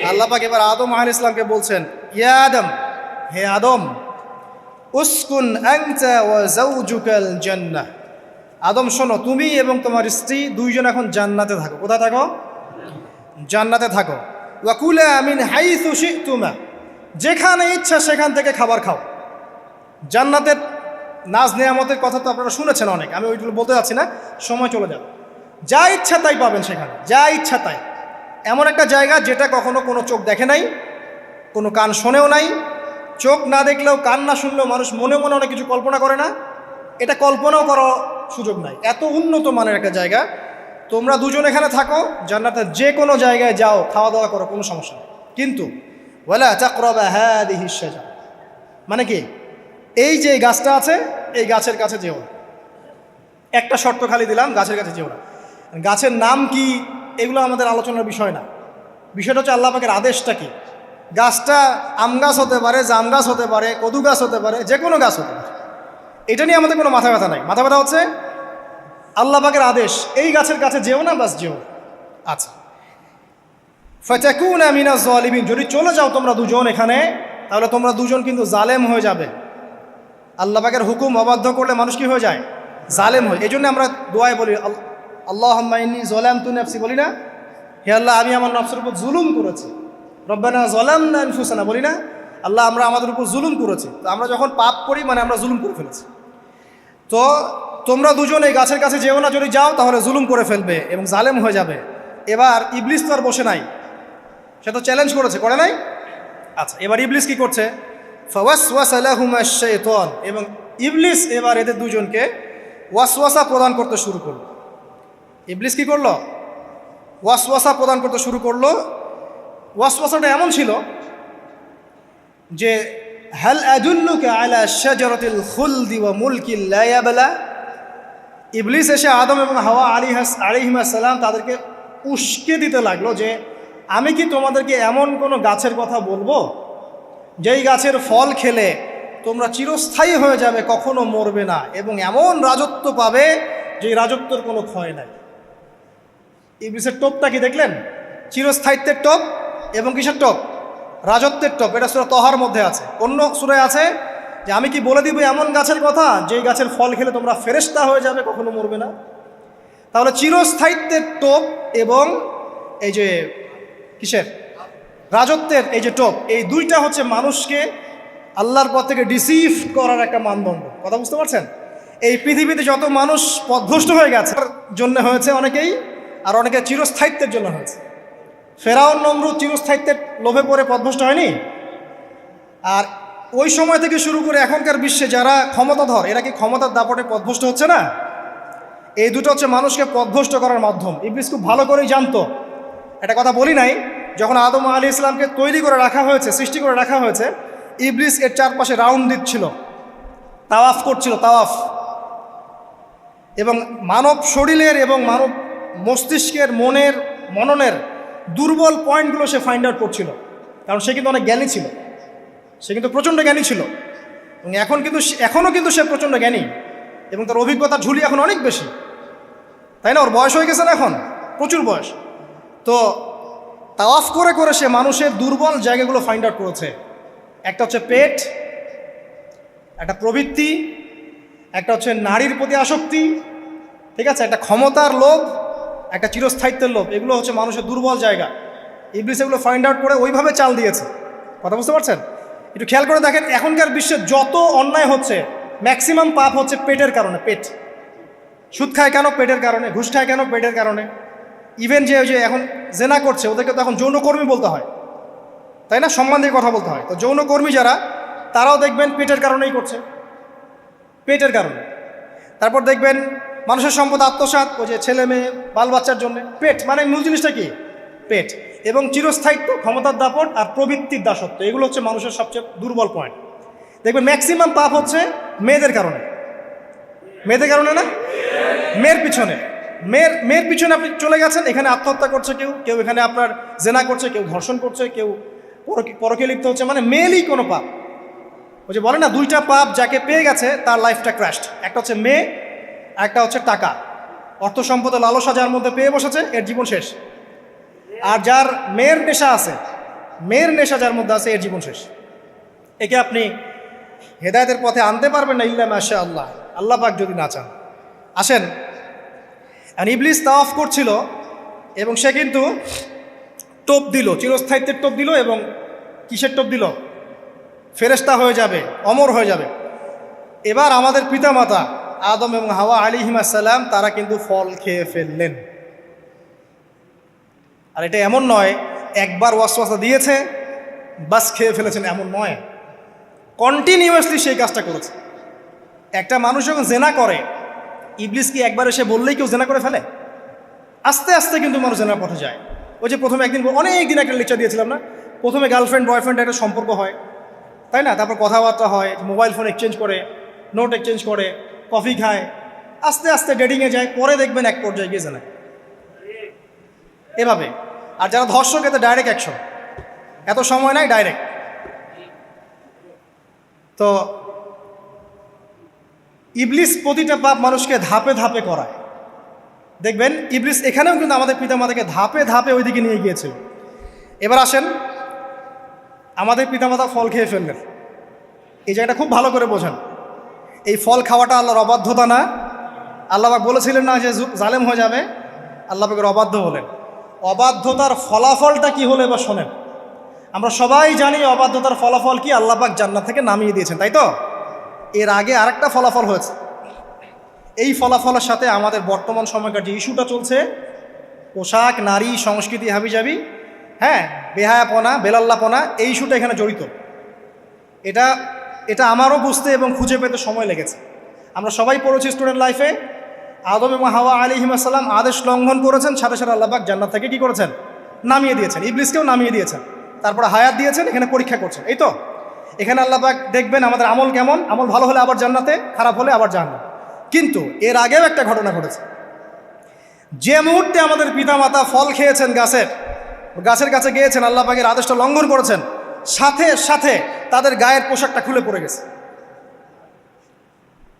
A: আল্লাহ পাক এবার আদম আলাইহিস সালামকে বলছেন, ইয়া আদম, হে আদম, উসকুন আনতা ওয়া যাওজুকাল জান্নাহ। আদম শোনো, তুমি এবং তোমার স্ত্রী দুইজন এখন জান্নাতে থাকো। কোথায় থাকো? জান্নাতে থাকো। ওয়া কুলা মিন হাইসু শি'তুমা, যেখানে ইচ্ছা সেখান থেকে খাবার খাও। জান্নাতের নাজ নেয়ামতের কথা তো আপনারা শুনেছেন অনেক, আমি ওইগুলো বলতে যাচ্ছি না, সময় চলে যাবে। যা ইচ্ছা তাই পাবেন সেখানে, যা ইচ্ছা তাই। এমন একটা জায়গা যেটা কখনো কোনো চোখ দেখে নাই, কোনো কান শোনেও নাই। চোখ না দেখলেও, কান না শুনলেও মানুষ মনে মনে অনেক কিছু কল্পনা করে না, এটা কল্পনাও করার সুযোগ নাই। এত উন্নত মানের একটা জায়গা। তোমরা দুজন এখানে থাকো, জান্নাতের যে কোনো জায়গায় যাও, খাওয়া দাওয়া করো, কোনো সমস্যা নেই। কিন্তু ওয়ালা তাকরাবা হাদিহিশ শাজারা, মানে কি, এই যে গাছটা আছে, এই গাছের কাছে যেও না। একটা শর্ত খালি দিলাম, গাছের কাছে যেও না। গাছের নাম কি এগুলো আমাদের আলোচনার বিষয় না। বিষয়টা হচ্ছে আল্লাহ পাকের আদেশটা কি। গাছটা আম গাছ হতে পারে, জাম গাছ হতে পারে, কদু গাছ হতে পারে, যে কোনো গাছ হতে পারে। এটা নিয়ে আমাদের কোনো মাথা ব্যথা নাই। মাথা ব্যথা হচ্ছে আল্লাহ পাকের আদেশ, এই গাছের কাছে যেও না, বাস যেও না। আচ্ছা, ফাতাকুনা মিনাজ জালিমিন, যদি চলে যাও তোমরা দুজন এখানে, তাহলে তোমরা দুজন কিন্তু জালেম হয়ে যাবে। আল্লাহ পাকের হুকুম অবাধ্য করলে মানুষ কি হয়ে যায়? জালেম হয়। এই জন্য আমরা দোয়ায় বলি, আল্লাহুম্মা ইন্নী যালামতু নাফসি, বলি না? হে আল্লাহ, আমি আমার নফসের উপর জুলুম করেছি। রব্বানা যালামনা আনফুসানা, বলি না? আল্লাহ, আমরা আমাদের উপর জুলুম করেছি। তো আমরা যখন পাপ করি, মানে আমরা জুলুম করে ফেলেছি। তো তোমরা দুজন এই গাছের কাছে যেও না, যদি যাও তাহলে জুলুম করে ফেলবে এবং জালেম হয়ে যাবে। এবার ইবলিস তো আর বসে নাই, সে তো চ্যালেঞ্জ করেছে, করে নাই? আচ্ছা, এবার ইবলিস কি করছে? ফাওয়াসওয়াসা লাহুমা শাইতান, এবং ইবলিস এবার এদের দুজনকে ওয়াসওয়াসা প্রদান করতে শুরু করলো। ইবলিস কি করলো? ওয়াসওয়াসা প্রদান করতে শুরু করলো। ওয়াসওয়াসাটা এমন ছিল যে, হাল আদুল্লুকা আলা শাজারাতিল খুলদি ওয়া মুলকিন লা ইয়াবলা। ইবলিস এসে আদম এবং হাওয়া আলাইহিস সালাম তাদেরকে উস্কে দিতে লাগলো যে, আমি কি তোমাদেরকে এমন কোনো গাছের কথা বলবো যেই গাছের ফল খেলে তোমরা চিরস্থায়ী হয়ে যাবে, কখনো মরবে না, এবং এমন রাজত্ব পাবে যে রাজত্বর কোনো ক্ষয় নাই। ইবলিসের টোপটা কি দেখলেন? চিরস্থায়িত্বের টোপ এবং কিসের টোপ? রাজত্বের টোপ। এটা সূরা তহার মধ্যে আছে। অন্য সূরায় আছে যে, আমি কি বলে দিব এমন গাছের কথা যেই গাছের ফল খেলে তোমরা ফেরেশতা হয়ে যাবে, কখনো মরবে না। তাহলে চিরস্থায়িত্বের টোপ এবং এই যে কিসের? রাজত্বের এই যে টোপ, এই দুইটা হচ্ছে মানুষকে আল্লাহর পথ থেকে ডিসিভ করার একটা মানদণ্ড। কথা বুঝতে পারছেন? এই পৃথিবীতে যত মানুষ পথভ্রষ্ট হয়ে গেছে জন্য হয়েছে অনেকেই, আর অনেকে চিরস্থায়িত্বের জন্য হয়েছে। ফেরাউন নমরুদ চিরস্থায়িত্বের লোভে পড়ে পথভ্রষ্ট হয়নি? আর ওই সময় থেকে শুরু করে এখনকার বিশ্বে যারা ক্ষমতাধর, এরা কি ক্ষমতার দাপটে পথভ্রষ্ট হচ্ছে না? এই দুটো হচ্ছে মানুষকে পথভ্রষ্ট করার মাধ্যম। ইবলিস খুব ভালো করেই জানতো। একটা কথা বলি নাই, যখন আদম আলাইহিস সালামকে তৈরি করে রাখা হয়েছে, সৃষ্টি করে রাখা হয়েছে, ইবলিস এর চারপাশে রাউন্ড দিচ্ছিল, তাওয়াফ করছিল, তাওয়াফ। এবং মানব শরীরের এবং মানব মস্তিষ্কের, মননের দুর্বল পয়েন্টগুলো সে ফাইন্ড আউট করছিল। কারণ সে কিন্তু অনেক জ্ঞানী ছিল, সে কিন্তু প্রচণ্ড জ্ঞানী ছিল, এবং এখনও কিন্তু সে প্রচণ্ড জ্ঞানী, এবং তার অভিজ্ঞতার ঝুলি এখন অনেক বেশি, তাই না? ওর বয়স হয়ে গেছে না এখন, প্রচুর বয়স। তো তাওয়াফ করে করে সে মানুষের দুর্বল জায়গাগুলো ফাইন্ড আউট করেছে। একটা হচ্ছে পেট, একটা প্রবৃত্তি, একটা হচ্ছে নারীর প্রতি আসক্তি, ঠিক আছে, একটা ক্ষমতার লোভ, একটা চিরস্থায়িত্বের লোভ। এগুলো হচ্ছে মানুষের দুর্বল জায়গা। ইবলিস এগুলো ফাইন্ড আউট করে ওইভাবে চাল দিয়েছে। কথা বুঝতে পারছেন? একটু খেয়াল করে দেখেন, এখনকার বিশ্বে যত অন্যায় হচ্ছে, ম্যাক্সিমাম পাপ হচ্ছে পেটের কারণে। পেট। সুদ খায় কেন? পেটের কারণে। ঘুষ খায় কেন? পেটের কারণে। ইভেন যে এখন জেনা করছে, ওদেরকে তো এখন যৌনকর্মী বলতে হয়, তাই না? সম্মান দিয়ে কথা বলতে হয়। তো যৌনকর্মী যারা, তারাও দেখবেন পেটের কারণেই করছে। পেটের কারণে। তারপর দেখবেন মানুষের সম্পদ আত্মসাৎ, ওই যে ছেলে মেয়ে বাল বাচ্চার জন্য। পেট মানে মূল জিনিসটা কি? পেট। এবং চিরস্থায়িত্ব, ক্ষমতার দাপট আর প্রবৃত্তির দাসত্ব, এগুলো হচ্ছে মানুষের সবচেয়ে দুর্বল পয়েন্ট। দেখবেন ম্যাক্সিমাম পাপ হচ্ছে মেয়েদের কারণে। মেয়েদের কারণে না, মেয়ের পিছনে। মেয়ের পিছনে আপনি চলে গেছেন, এখানে আত্মহত্যা করছে কেউ, কেউ এখানে আপনার জেনা করছে, কেউ ধর্ষণ করছে, কেউ পরকে লিপ্ত হচ্ছে, মানে মেয়েরই কোনো পাপ। ওই যে বলে না, দুইটা পাপ যাকে পেয়ে গেছে তার লাইফটা ক্র্যাশড। একটা হচ্ছে মেয়ে, একটা হচ্ছে টাকা। অর্থ সম্পদ লালসা যার মধ্যে পেয়ে বসেছে, এর জীবন শেষ। আর যার মেয়ের নেশা আছে, মেয়ের নেশা যার মধ্যে আছে, এর জীবন শেষ। একে আপনি হেদায়েতের পথে আনতে পারবেন না ইল্লা মাশা আল্লাহ, আল্লাহ পাক যদি না চান। আসেন, ইবলিস তাওয়াফ করছিল এবং সে কিন্তু টোপ দিল, চিরস্থায়িত্বের টোপ দিল। এবং কিসের টোপ দিল? ফেরেশতা হয়ে যাবে, অমর হয়ে যাবে। এবার আমাদের পিতামাতা আদম এবং হাওয়া আলাইহিস সালাম তারা কিন্তু ফল খেয়ে ফেললেন। আর এটা এমন নয় একবার ওয়াসওয়াসা দিয়েছে বাস খেয়ে ফেলেছেন, এমন নয়। কন্টিনিউয়াসলি সেই কাজটা করেছে। একটা মানুষ যখন জেনা করে, ইবলিস কি একবার এসে বললেই কেউ জেনা করে ফেলে? আস্তে আস্তে কিন্তু মানুষ জেনার পথে যায়। ওই যে প্রথমে একদিন, অনেক দিন একটা লেকচার দিয়েছিলাম না, প্রথমে গার্লফ্রেন্ড বয়ফ্রেন্ড একটা সম্পর্ক হয়, তাই না? তারপর কথাবার্তা হয়, মোবাইল ফোন এক্সচেঞ্জ করে, নোট এক্সচেঞ্জ করে, কফি খায়, আস্তে আস্তে ডেটিংয়ে যায়, পরে দেখবেন এক পর্যায়ে গিয়ে জেনা। এভাবে। আর যারা ধর্ষক, এতে ডাইরেক্ট অ্যাকশন, এত সময় নাই, ডাইরেক্ট। তো ইবলিস প্রতিটা পাপ মানুষকে ধাপে ধাপে করায়। দেখবেন ইবলিস এখানেও কিন্তু আমাদের পিতামাতাকে ধাপে ধাপে ওইদিকে নিয়ে গিয়েছিল। এবার আসেন, আমাদের পিতামাতা ফল খেয়ে ফেললেন, এই জায়গাটা খুব ভালো করে বোঝেন। এই ফল খাওয়াটা আল্লাহর অবাধ্যতা না। আল্লাহ পাক বলেছিলেন না যে জালেম হয়ে যাবে, আল্লাহ পাকের অবাধ্য হলেন। অবাধ্যতার ফলাফলটা কি হলো এবার শোনেন। আমরা সবাই জানি অবাধ্যতার ফলাফল কি, আল্লাহ পাক জান্নাত থেকে নামিয়ে দিয়েছেন, তাই তো? এর আগে আরেকটা ফলাফল হয়েছে। এই ফলাফলের সাথে আমাদের বর্তমান সময়কার যে ইস্যুটা চলছে, পোশাক, নারী, সংস্কৃতি, হাবিজাবি, হ্যাঁ, বেহায়াপনা, বেলাল্লাপনা, এই ইস্যুটা এখানে জড়িত। এটা আমারও বুঝতে এবং খুঁজে পেতে সময় লেগেছে। আমরা সবাই পড়েছি স্টুডেন্ট লাইফে, আদম এবং হাওয়া আলাইহিস সালাম আদেশ লঙ্ঘন করেছেন, সাথে সাথে আল্লাহ পাক জান্নাত থেকে কি করেছেন? নামিয়ে দিয়েছেন। ইবলিসকেও নামিয়ে দিয়েছেন, তারপরে হায়াত দিয়েছেন, এখানে পরীক্ষা করছেন, এই তো। এখানে আল্লাহ পাক দেখবেন আমাদের আমল কেমন, আমল ভালো হলে আবার জান্নাতে, খারাপ হলে আবার জাহান্নাম। কিন্তু এর আগেও একটা ঘটনা ঘটেছে। যে মুহূর্তে আমাদের পিতামাতা ফল খেয়েছেন গাছের কাছে গিয়েছেন, আল্লাহ পাকের আদেশটা লঙ্ঘন করেছেন, সাথে সাথে তাদের গায়ের পোশাকটা খুলে পড়ে গেছে।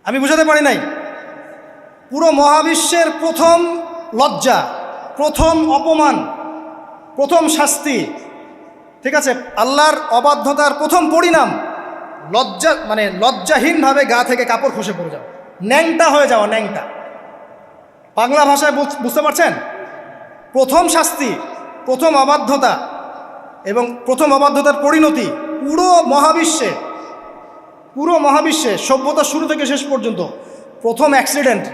A: আমি বুঝাতে পারি নাই, পুরো মহাবিশ্বের প্রথম লজ্জা, প্রথম অপমান, প্রথম শাস্তি, ঠিক আছে, আল্লাহর অবাধ্যতার প্রথম পরিণাম লজ্জাহীনভাবে গা থেকে কাপড় খসে পড়ে যাওয়া, ন্যাংটা হয়ে যাওয়া, ন্যাংটা। বাংলা ভাষায় বুঝতে পারছেন? প্রথম শাস্তি, প্রথম অবাধ্যতা এবং প্রথম অবাধ্যতার পরিণতি পুরো মহাবিশ্বে সভ্যতার শুরু থেকে শেষ পর্যন্ত প্রথম অ্যাক্সিডেন্ট,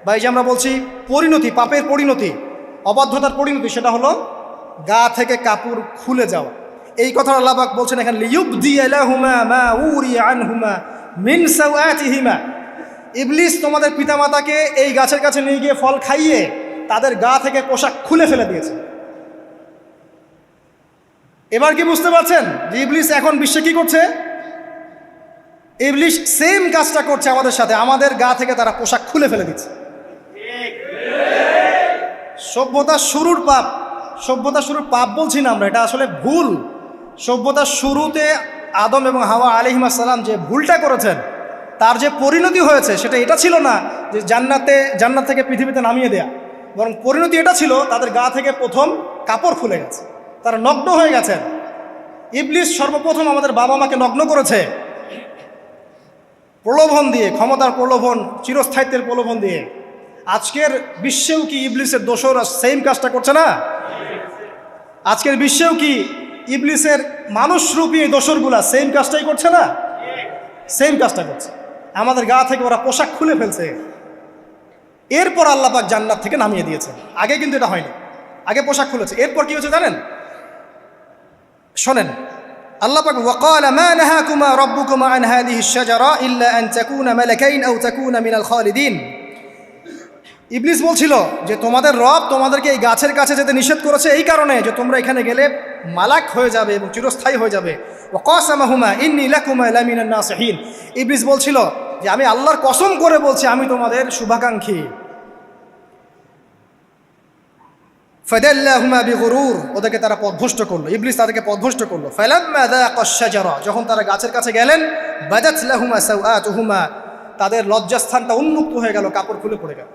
A: বা এই যে আমরা বলছি পরিণতি, পাপের পরিণতি, অবাধ্যতার পরিণতি, সেটা হলো গা থেকে কাপড় খুলে যাওয়া। এই কথা আল্লাহ পাক বলছেন এখানে, লিয়ুবদিয়া লাহুমা মা উরিয়া আনহুমা মিন সাওআতিহিমা। ইবলিস তোমাদের পিতামাতাকে এই গাছের কাছে নিয়ে গিয়ে ফল খাইয়ে তাদের গা থেকে পোশাক খুলে ফেলে দিয়েছে। এবার কি বুঝতে পারছেন যে ইবলিস এখন বিশ্বে কি করছে? ইবলিস সেম কাজটা করছে আমাদের সাথে, আমাদের গা থেকে তারা পোশাক খুলে ফেলে দিচ্ছে। সভ্যতার শুরুর পাপ বলছি না আমরা, এটা আসলে ভুল। সভ্যতার শুরুতে আদম এবং হাওয়া আলাইহিস সালাম যে ভুলটা করেছেন, তার যে পরিণতি হয়েছে সেটা এটা ছিল না যে জান্নাত থেকে পৃথিবীতে নামিয়ে দেয়া, বরং পরিণতি এটা ছিল তাদের গা থেকে প্রথম কাপড় খুলে গেছে, তারা নগ্ন হয়ে গেছেন। ইবলিস সর্বপ্রথম আমাদের বাবা মাকে নগ্ন করেছে প্রলোভন দিয়ে, ক্ষমতার প্রলোভন, চিরস্থায়িত্বের প্রলোভন দিয়ে। আজকের বিশ্বেও কি ইবলিসের দোসররা সেম কাজটা করছে না? আজকের বিশ্বেও কি ইবলিসের মানুষরূপী দোসরগুলা সেম কাজটাই করছে না? সেম কাজটা করছে। আমাদের গা থেকে ওরা পোশাক খুলে ফেলছে, এরপর আল্লাহ পাক জান্নাত থেকে নামিয়ে দিয়েছে। আগে কিন্তু এটা হয়নি, আগে পোশাক খুলেছে। এরপর কি হয়েছে জানেন? শোনেন, আল্লাহ পাক ওয়াকালা মা নাহাকুমা রাব্বুকুমা আন হাযিহি আশ-শাজারা ইল্লা আন তাকুনা মালাকাইন আও তাকুনা মিনাল খালিদিন। ইবলিস বলছিল যে তোমাদের রব তোমাদেরকে এই গাছের কাছে যেতে নিষেধ করেছে এই কারণে যে তোমরা এখানে গেলে মালাক হয়ে যাবে এবং চিরস্থায়ী হয়ে যাবে। ওয়া কাসামাহুমা ইন্নী লাকুমা লামিনান নাসিহিন। ইবলিস বলছিল যে আমি আল্লাহর কসম করে বলছি আমি তোমাদের শুভাকাঙ্ক্ষী। ফাদাল্লাহুমা বিগুরুর, ওদেরকে তারা পথভ্রষ্ট করলো, ইবলিস তাদেরকে পথভ্রষ্ট করলো। ফালাম্মা যাকাশ শাজারা, যখন তারা গাছের কাছে গেলেন, বাদাত লাহুমা সাওআতুহুমা, তাদের লজ্জাস্থানটা উন্মুক্ত হয়ে গেল, কাপড় খুলে পড়ে গেল।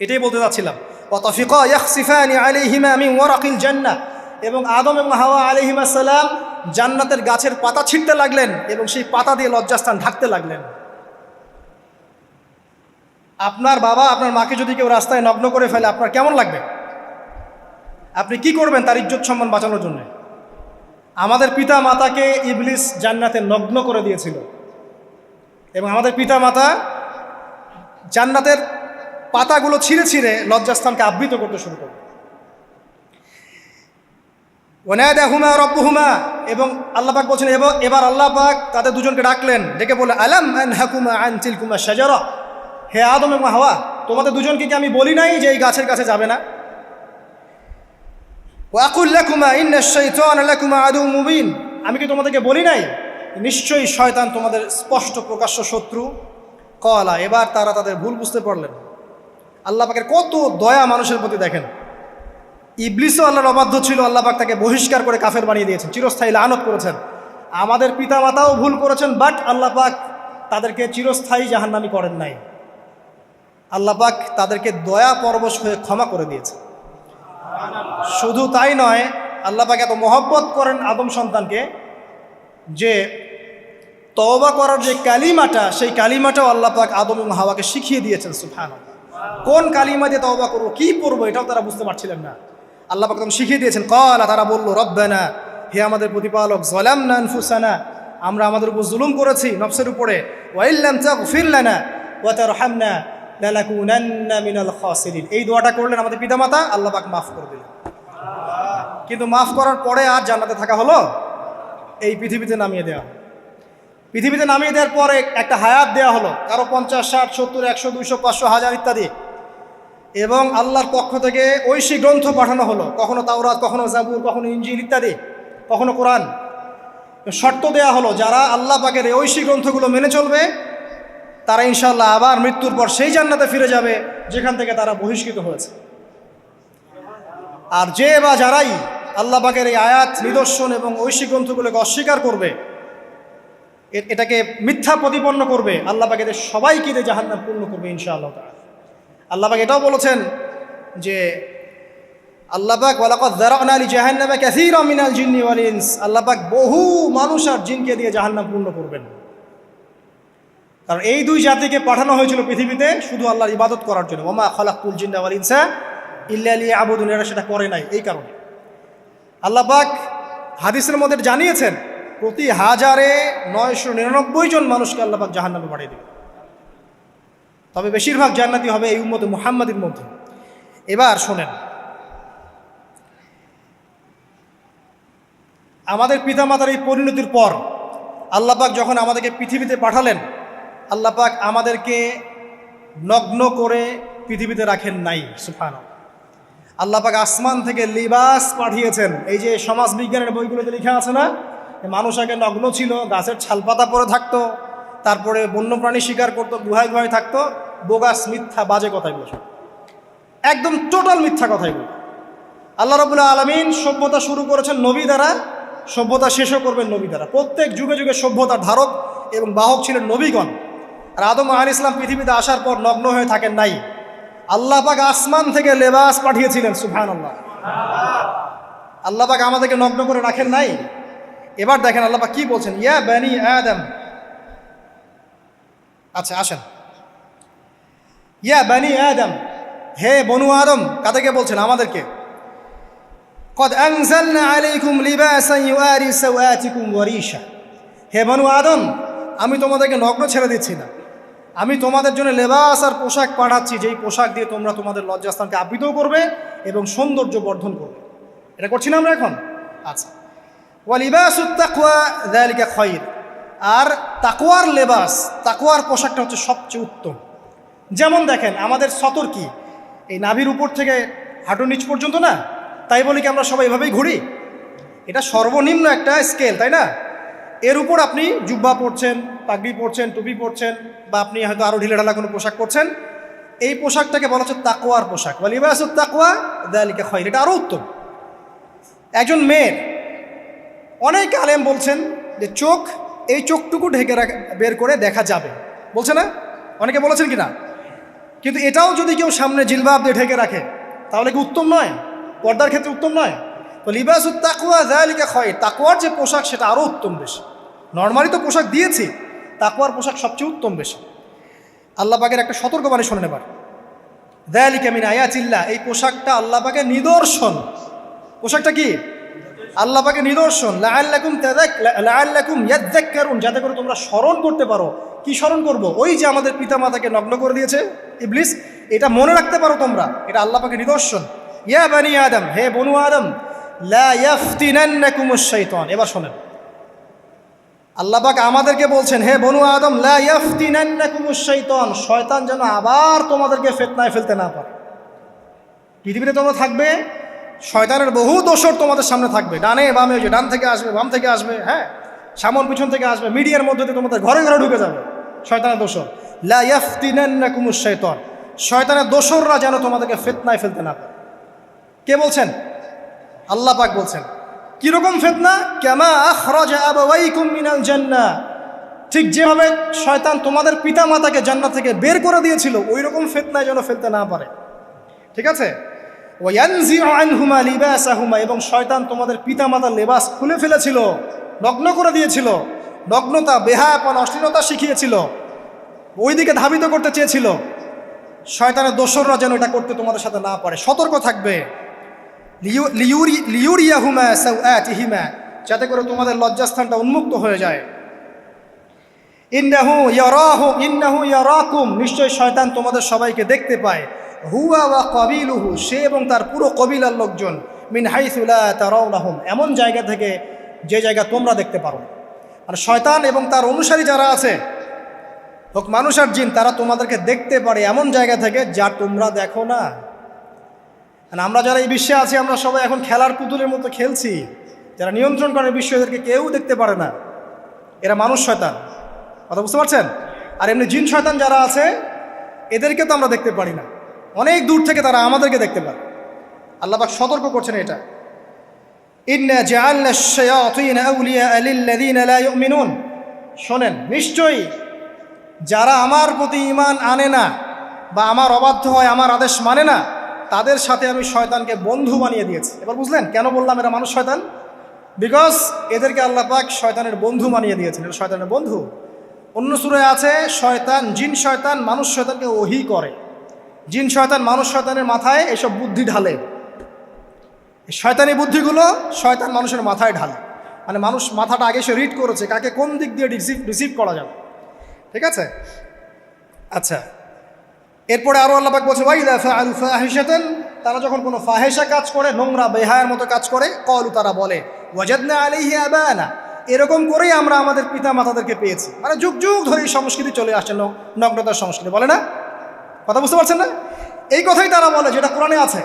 A: এটাই বলতে যাচ্ছিলাম। ওয়া তাফিকা ইয়াখসিফানি আলাইহিমা মিন ওয়ারাকিল জান্নাহ, এবং আদম এবং হাওয়া আলাইহিমা সালাম জান্নাতের গাছের পাতা ছিঁড়তে লাগলেন এবং সেই পাতা দিয়ে লজ্জাস্থান ঢাকতে লাগলেন। আপনার বাবা আপনার মাকে যদি কেউ রাস্তায় নগ্ন করে ফেলে আপনার কেমন লাগবে? আপনি কি করবেন তার ইজ্জত সম্মান বাঁচানোর জন্য? আমাদের পিতা মাতাকে ইবলিস জান্নাতে নগ্ন করে দিয়েছিল এবং আমাদের পিতা মাতা জান্নাতের পাতাগুলো ছিঁড়ে ছিঁড়ে লজ্জাস্থানকে আবৃত করতে শুরু করল। ওয়ানাদাহুমা রাব্বুহুমা, এবং আল্লাহ পাক বলছেন এবার আল্লাহ পাক তাদের দুজনকে ডাকলেন, ডেকে বলে আলাম আনহাকুমা আন তিলকুমা শাজারা, হে আদম এবং হাওয়া তোমাদের দুজনকে কি আমি বলি নাই যে এই গাছের কাছে যাবে না? ওয়াকুল লাকুমা ইন্নাশ শাইতানা লাকুমা আদুউম মুবিন, আমি কি তোমাদেরকে বলি নাই নিশ্চয়ই শয়তান তোমাদের স্পষ্ট প্রকাশ্য শত্রু? কলা, এবার তারা তাদের ভুল বুঝতে পারলেন। আল্লাহ পাকের কত দয়া মানুষের প্রতি দেখেন। ইবলিসও আল্লাহর অবাধ্য ছিল, আল্লাহ পাক তাকে বহিষ্কার করে কাফের বানিয়ে দিয়েছেন, চিরস্থায়ী লানত করেছেন। আমাদের পিতামাতাও ভুল করেছেন, বাট আল্লাহ পাক তাদেরকে চিরস্থায়ী জাহান্নামী করেন নাই। আল্লাহ পাক তাদেরকে দয়া পরবশ হয়ে ক্ষমা করে দিয়েছে। শুধু তাই নয়, আল্লাহ পাক এত মহব্বত করেন আদম সন্তানকে যে তওবা করার যে কালিমাটা, সেই কালিমাটাও আল্লাহ পাক আদম এবং হাওয়াকে শিখিয়ে দিয়েছেন। সুবহানাল্লাহ, কোন কালিমা দিয়ে তওবা করবো, কি পড়বো, এটাও তারা বুঝতে পারছিলেন না। আল্লাহ পাক তখন শিখিয়ে দিয়েছেন। ক্বালা, তারা বলল, রব্বানা, হে আমাদের প্রতিপালক, যালামনা আনফুসানা, আমরা আমাদের উপর জুলুম করেছি নফসের উপরে, ওয়া ইল্লাম তাগফির লানা ওয়া তারহামনা লানাকুনান্না মিনাল খাসিরিন। এই দোয়াটা করলেন আমাদের পিতামাতা, আল্লাহ পাক মাফ করে দিলেন। কিন্তু মাফ করার পরে আর জান্নাতে থাকা হলো? এই পৃথিবীতে নামিয়ে দেওয়া। পৃথিবীতে নামিয়ে দেওয়ার পরে একটা হায়াত দেওয়া হলো, কারো 50, 60, 70, 100, 200, 500, 1000 ইত্যাদি, এবং আল্লাহর পক্ষ থেকে ঐশী গ্রন্থ পাঠানো হলো, কখনো তাওরাত, কখনো জাবুর, কখনো ইনজিল ইত্যাদি, কখনো কোরআন। শর্ত দেয়া হলো যারা আল্লাহ পাকের এই ঐশী গ্রন্থগুলো মেনে চলবে তারা ইনশাআল্লাহ আবার মৃত্যুর পর সেই জান্নাতে ফিরে যাবে যেখান থেকে তারা বহিষ্কৃত হয়েছে। আর যে বা যারাই আল্লাহ পাকের এই আয়াত, নিদর্শন এবং ঐশী গ্রন্থগুলোকে অস্বীকার করবে, এটাকে মিথ্যা প্রতিপন্ন করবে, আল্লাহ পাক এদের সবাইকে দিয়ে জাহান্নাম পূর্ণ করবে ইনশাআল্লাহ। আল্লাহ পাক এটাও বলেছেন যে আল্লাহ পাক ওয়ালাকাদ যারানা লি জাহান্নামা কাসীরাম মিনাল জিন্নি ওয়াল ইনস, আল্লাহ পাক বহু মানুষ আর জিনকে দিয়ে জাহান্নাম পূর্ণ করবেন। কারণ এই দুই জাতিকে পাঠানো হয়েছিল পৃথিবীতে শুধু আল্লাহর ইবাদত করার জন্য। ওমা খালাকতুল জিন্না ওয়াল ইনসা ইল্লা লিয়াবুদুন, এরা সেটা করে নাই। এই কারণে আল্লাহ পাক হাদিসের মধ্যে জানিয়েছেন প্রতি 1099 জন মানুষকে আল্লাহ পাক জাহান্নামে পাঠিয়ে দেবে। তবে বেশিরভাগ জান্নাতি হবে এই উম্মতে মুহাম্মাদের মধ্যে। এবার শোনেন, আমাদের পিতামাতার এই পরিণতির পর আল্লাহ পাক যখন আমাদেরকে পৃথিবীতে পাঠালেন, আল্লাহ পাক আমাদেরকে নগ্ন করে পৃথিবীতে রাখেন নাই। সুবহানাল্লাহ, আল্লাহ পাক আসমান থেকে লিবাস পাঠিয়েছেন। এই যে সমাজ বিজ্ঞানের বইগুলোতে লেখা আছে না, মানুষ আগে নগ্ন ছিল, গাছের ছালপাতা পরে থাকতো, তারপরে বন্যপ্রাণী শিকার করতো, গুহায় গুহায় থাকতো, বোগাস, মিথ্যা, বাজে কথাই বলছে, একদম টোটাল মিথ্যা কথাই বল। আল্লাহ রাব্বুল আলামিন সভ্যতা শুরু করেছেন নবী দ্বারা, সভ্যতা শেষও করবেন নবী দ্বারা। প্রত্যেক যুগে যুগে সভ্যতার ধারক এবং বাহক ছিলেন নবীগণ। আর আদম আলাইহিস সালাম পৃথিবীতে আসার পর নগ্ন হয়ে থাকেন নাই। আল্লাহ পাক আসমান থেকে লেবাস পাঠিয়েছিলেন। সুবহানাল্লাহ, আল্লাহ পাক আমাদেরকে নগ্ন করে রাখেন নাই। এবার দেখেন আল্লাহ পাক কি বলছেন, ইয়া বানি আদম, আচ্ছা আসেন, ইয়া বানি আদম, হে বনু আদম, কাদেরকে বলছেন? আমাদেরকে। কদ আনজালনা আলাইকুম লিবাসান ইউআরি সাওআতিকুম ওয়া রিশা, হে বনু আদম, আমি তোমাদেরকে নগ্ন ছেড়ে দিচ্ছি না, আমি তোমাদের জন্য লেবাস আর পোশাক পাঠাচ্ছি, যেই পোশাক দিয়ে তোমরা তোমাদের লজ্জাস্থানকে আবৃতও করবে এবং সৌন্দর্য বর্ধন করবে। এটা করছি না আমরা এখন? আচ্ছা, ওয়া লিবাসুত তাকওয়া যালিকা খায়র, আর তাকওয়ার লেবাস, তাকওয়ার পোশাকটা হচ্ছে সবচেয়ে উত্তম। যেমন দেখেন আমাদের সতর কি এই নাভির উপর থেকে হাঁটুর নিচ পর্যন্ত না, তাই বলি কি আমরা সবাই এভাবেই ঘুরি? এটা সর্বনিম্ন একটা স্কেল, তাই না? এর উপর আপনি জুব্বা পরছেন, পাগড়ি পরছেন, টুপি পরছেন, বা আপনি হয়তো আরও ঢিলেঢালা কোনো পোশাক পরছেন, এই পোশাকটাকে বলা হচ্ছে তাকওয়ার পোশাক। ওয়া লিবাসুত তাকওয়া যালিকা খায়র, এটা আরও উত্তম। একজন মেয়ের, অনেক আলেম বলছেন যে চোখ, এই চোখটুকু ঢেকে বের করে দেখা যাবে, বলছে না? অনেকে বলেছেন কি না? কিন্তু এটাও যদি কেউ সামনে জিলবাব দিয়ে ঢেকে রাখে তাহলে কি উত্তম নয়? পর্দার ক্ষেত্রে উত্তম নয়? তো লিবাসুত তাকওয়া যালিকা খায়র, তাকওয়ার যে পোশাক সেটা আরও উত্তম বেশি। নর্মালি তো পোশাক দিয়েছি, তাকওয়ার পোশাক সবচেয়ে উত্তম বেশি। আল্লাহ পাকের একটা সতর্কবাণী শোনেন এবার। যালিকা মিন আয়াতিল্লাহ, এই পোশাকটা আল্লাহ পাকের নিদর্শন। পোশাকটা কি? আল্লাহ পাকের নিদর্শন। লাআল্লাকুম ইয়াযাক্কারুন, যাতে করে তোমরা স্মরণ করতে পারো। কি স্মরণ করব? ওই যে আমাদের পিতামাতাকে নগ্ন করে দিয়েছে ইবলিস, এটা মনে রাখতে পারো তোমরা, এটা আল্লাহ পাকের নিদর্শন। ইয়া বানি আদম, হে বনু আদম, লা ইয়াফতিনান্নাকুমুশ শাইতান। এবার শোনেন, আল্লাহ পাক আমাদেরকে বলছেন, হে বনু আদম, লা ইয়াফতিনান্নাকুমুশ শাইতান, শয়তান যেন আবার তোমাদেরকে ফিতনায় ফেলতে না পারে। পৃথিবীতে তোমরা থাকবে, শয়তানের বহু দোসর তোমাদের সামনে থাকবে, ডানে বামে, যে ডান থেকে আসবে, বাম থেকে আসবে, হ্যাঁ, সামন পিছন থেকে আসবে, মিডিয়ার মধ্যে দিয়ে তোমাদের ঘরে ঘরে ঢুকে যাবে শয়তানের দোসর। লা ইয়াফতিনান্নাকুমুশ শাইতান, শয়তানের দোসররা যেন তোমাদেরকে ফিতনায় ফেলতে না পারে। কে বলছেন? আল্লাহ পাক বলছেন। কিরকম ফিতনা? কামা আখরাজা আবাওয়াইকুম মিনাল জান্নাহ, ঠিক যেভাবে শয়তান তোমাদের পিতা মাতাকে জান্নাত থেকে বের করে দিয়েছিল, ওই রকম ফিতনায় যেন ফেলতে না পারে। ঠিক আছে? ওয়ায়ানজিউ আনহুমা লিবাসাহুমা, এবং শয়তান তোমাদের পিতা মাতার লেবাস খুলে ফেলেছিল, নগ্ন করে দিয়েছিল, নগ্নতা, বেহায়াপনা, অশ্লীলতা শিখিয়েছিল, ওইদিকে ধাবিত করতে চেয়েছিল। শয়তানের দোসররা যেন এটা করতে তোমাদের সাথে না পারে, সতর্ক থাকবে। লিউরিয়াহুমা সাওআতিহিমা, যাতে করে তোমাদের লজ্জাস্থানটা উন্মুক্ত হয়ে যায়। ইন্নাহু ইয়ারাকুম, নিশ্চয় শয়তান তোমাদের সবাইকে দেখতে পায়। হুয়া ওয়া কাবিলুহু, সে এবং তার পুরো কবিলার লোকজন, মিন হাইসু লা তারাউনাহুম, এমন জায়গা থেকে যে জায়গা তোমরা দেখতে পারো। আর শয়তান এবং তার অনুসারী যারা আছে, হোক মানুষ আর জিন, তারা তোমাদেরকে দেখতে পারে এমন জায়গা থেকে যা তোমরা দেখো না। আমরা যারা এই বিশ্বে আছি, আমরা সবাই এখন খেলার পুতুলের মতো খেলছি। যারা নিয়ন্ত্রণ করে বিশ্ব, এদেরকে কেউ দেখতে পারে না, এরা মানুষ শয়তান। কথা বুঝতে পারছেন? আর এমনি জিন শয়তান যারা আছে, এদেরকে তো আমরা দেখতে পারি না, অনেক দূর থেকে তারা আমাদেরকে দেখতে পারে। আল্লাহ পাক সতর্ক করছেন এটা। ইন্না জাআলনা আশ-শায়াতিন আউলিয়া লিল্লাযিনা লা ইউমিনুন, শোনেন, নিশ্চয়ই যারা আমার প্রতি ঈমান আনে না বা আমার অবাধ্য হয়, আমার আদেশ মানে না, তাদের সাথে আমি শয়তানকে বন্ধু বানিয়ে দিয়েছি। এবার বুঝলেন কেন বললাম এরা মানুষ শয়তান? বিকজ এদেরকে আল্লাহ পাক শয়তানের বন্ধু বানিয়ে দিয়েছেন, এটা শয়তানের বন্ধু। অন্য সূরায় আছে, শয়তান, জিন শয়তান মানুষ শয়তানকে ওহী করে। জিন শয়তান মানুষ শয়তানের মাথায় এসব বুদ্ধি ঢালে, এই শয়তানি বুদ্ধিগুলো শয়তান মানুষের মাথায় ঢালে। মানে মানুষ মাথাটা আগে সে রিড করেছে, কাকে কোন দিক দিয়ে রিসিভ করা যাবে। ঠিক আছে? আচ্ছা, এরপরে আরও আল্লাহ পাক বলছে, ওয়াইদা ফাআলু ফাহিশাতান, তারা যখন কোনো ফাহেসা কাজ করে, নোংরা বেহায়ার মতো কাজ করে, ক্বালু, তারা বলে, ওয়াজাদনা আলাইহি আবানা, এরকম করেই আমরা আমাদের পিতা মাতাদেরকে পেয়েছি। মানে যুগ যুগ ধরে এই সংস্কৃতি চলে আসছে, নগ্নতার সংস্কৃতি, বলে না? কথা বুঝতে পারছেন না? এই কথাই তারা বলে, যেটা কোরআনে আছে।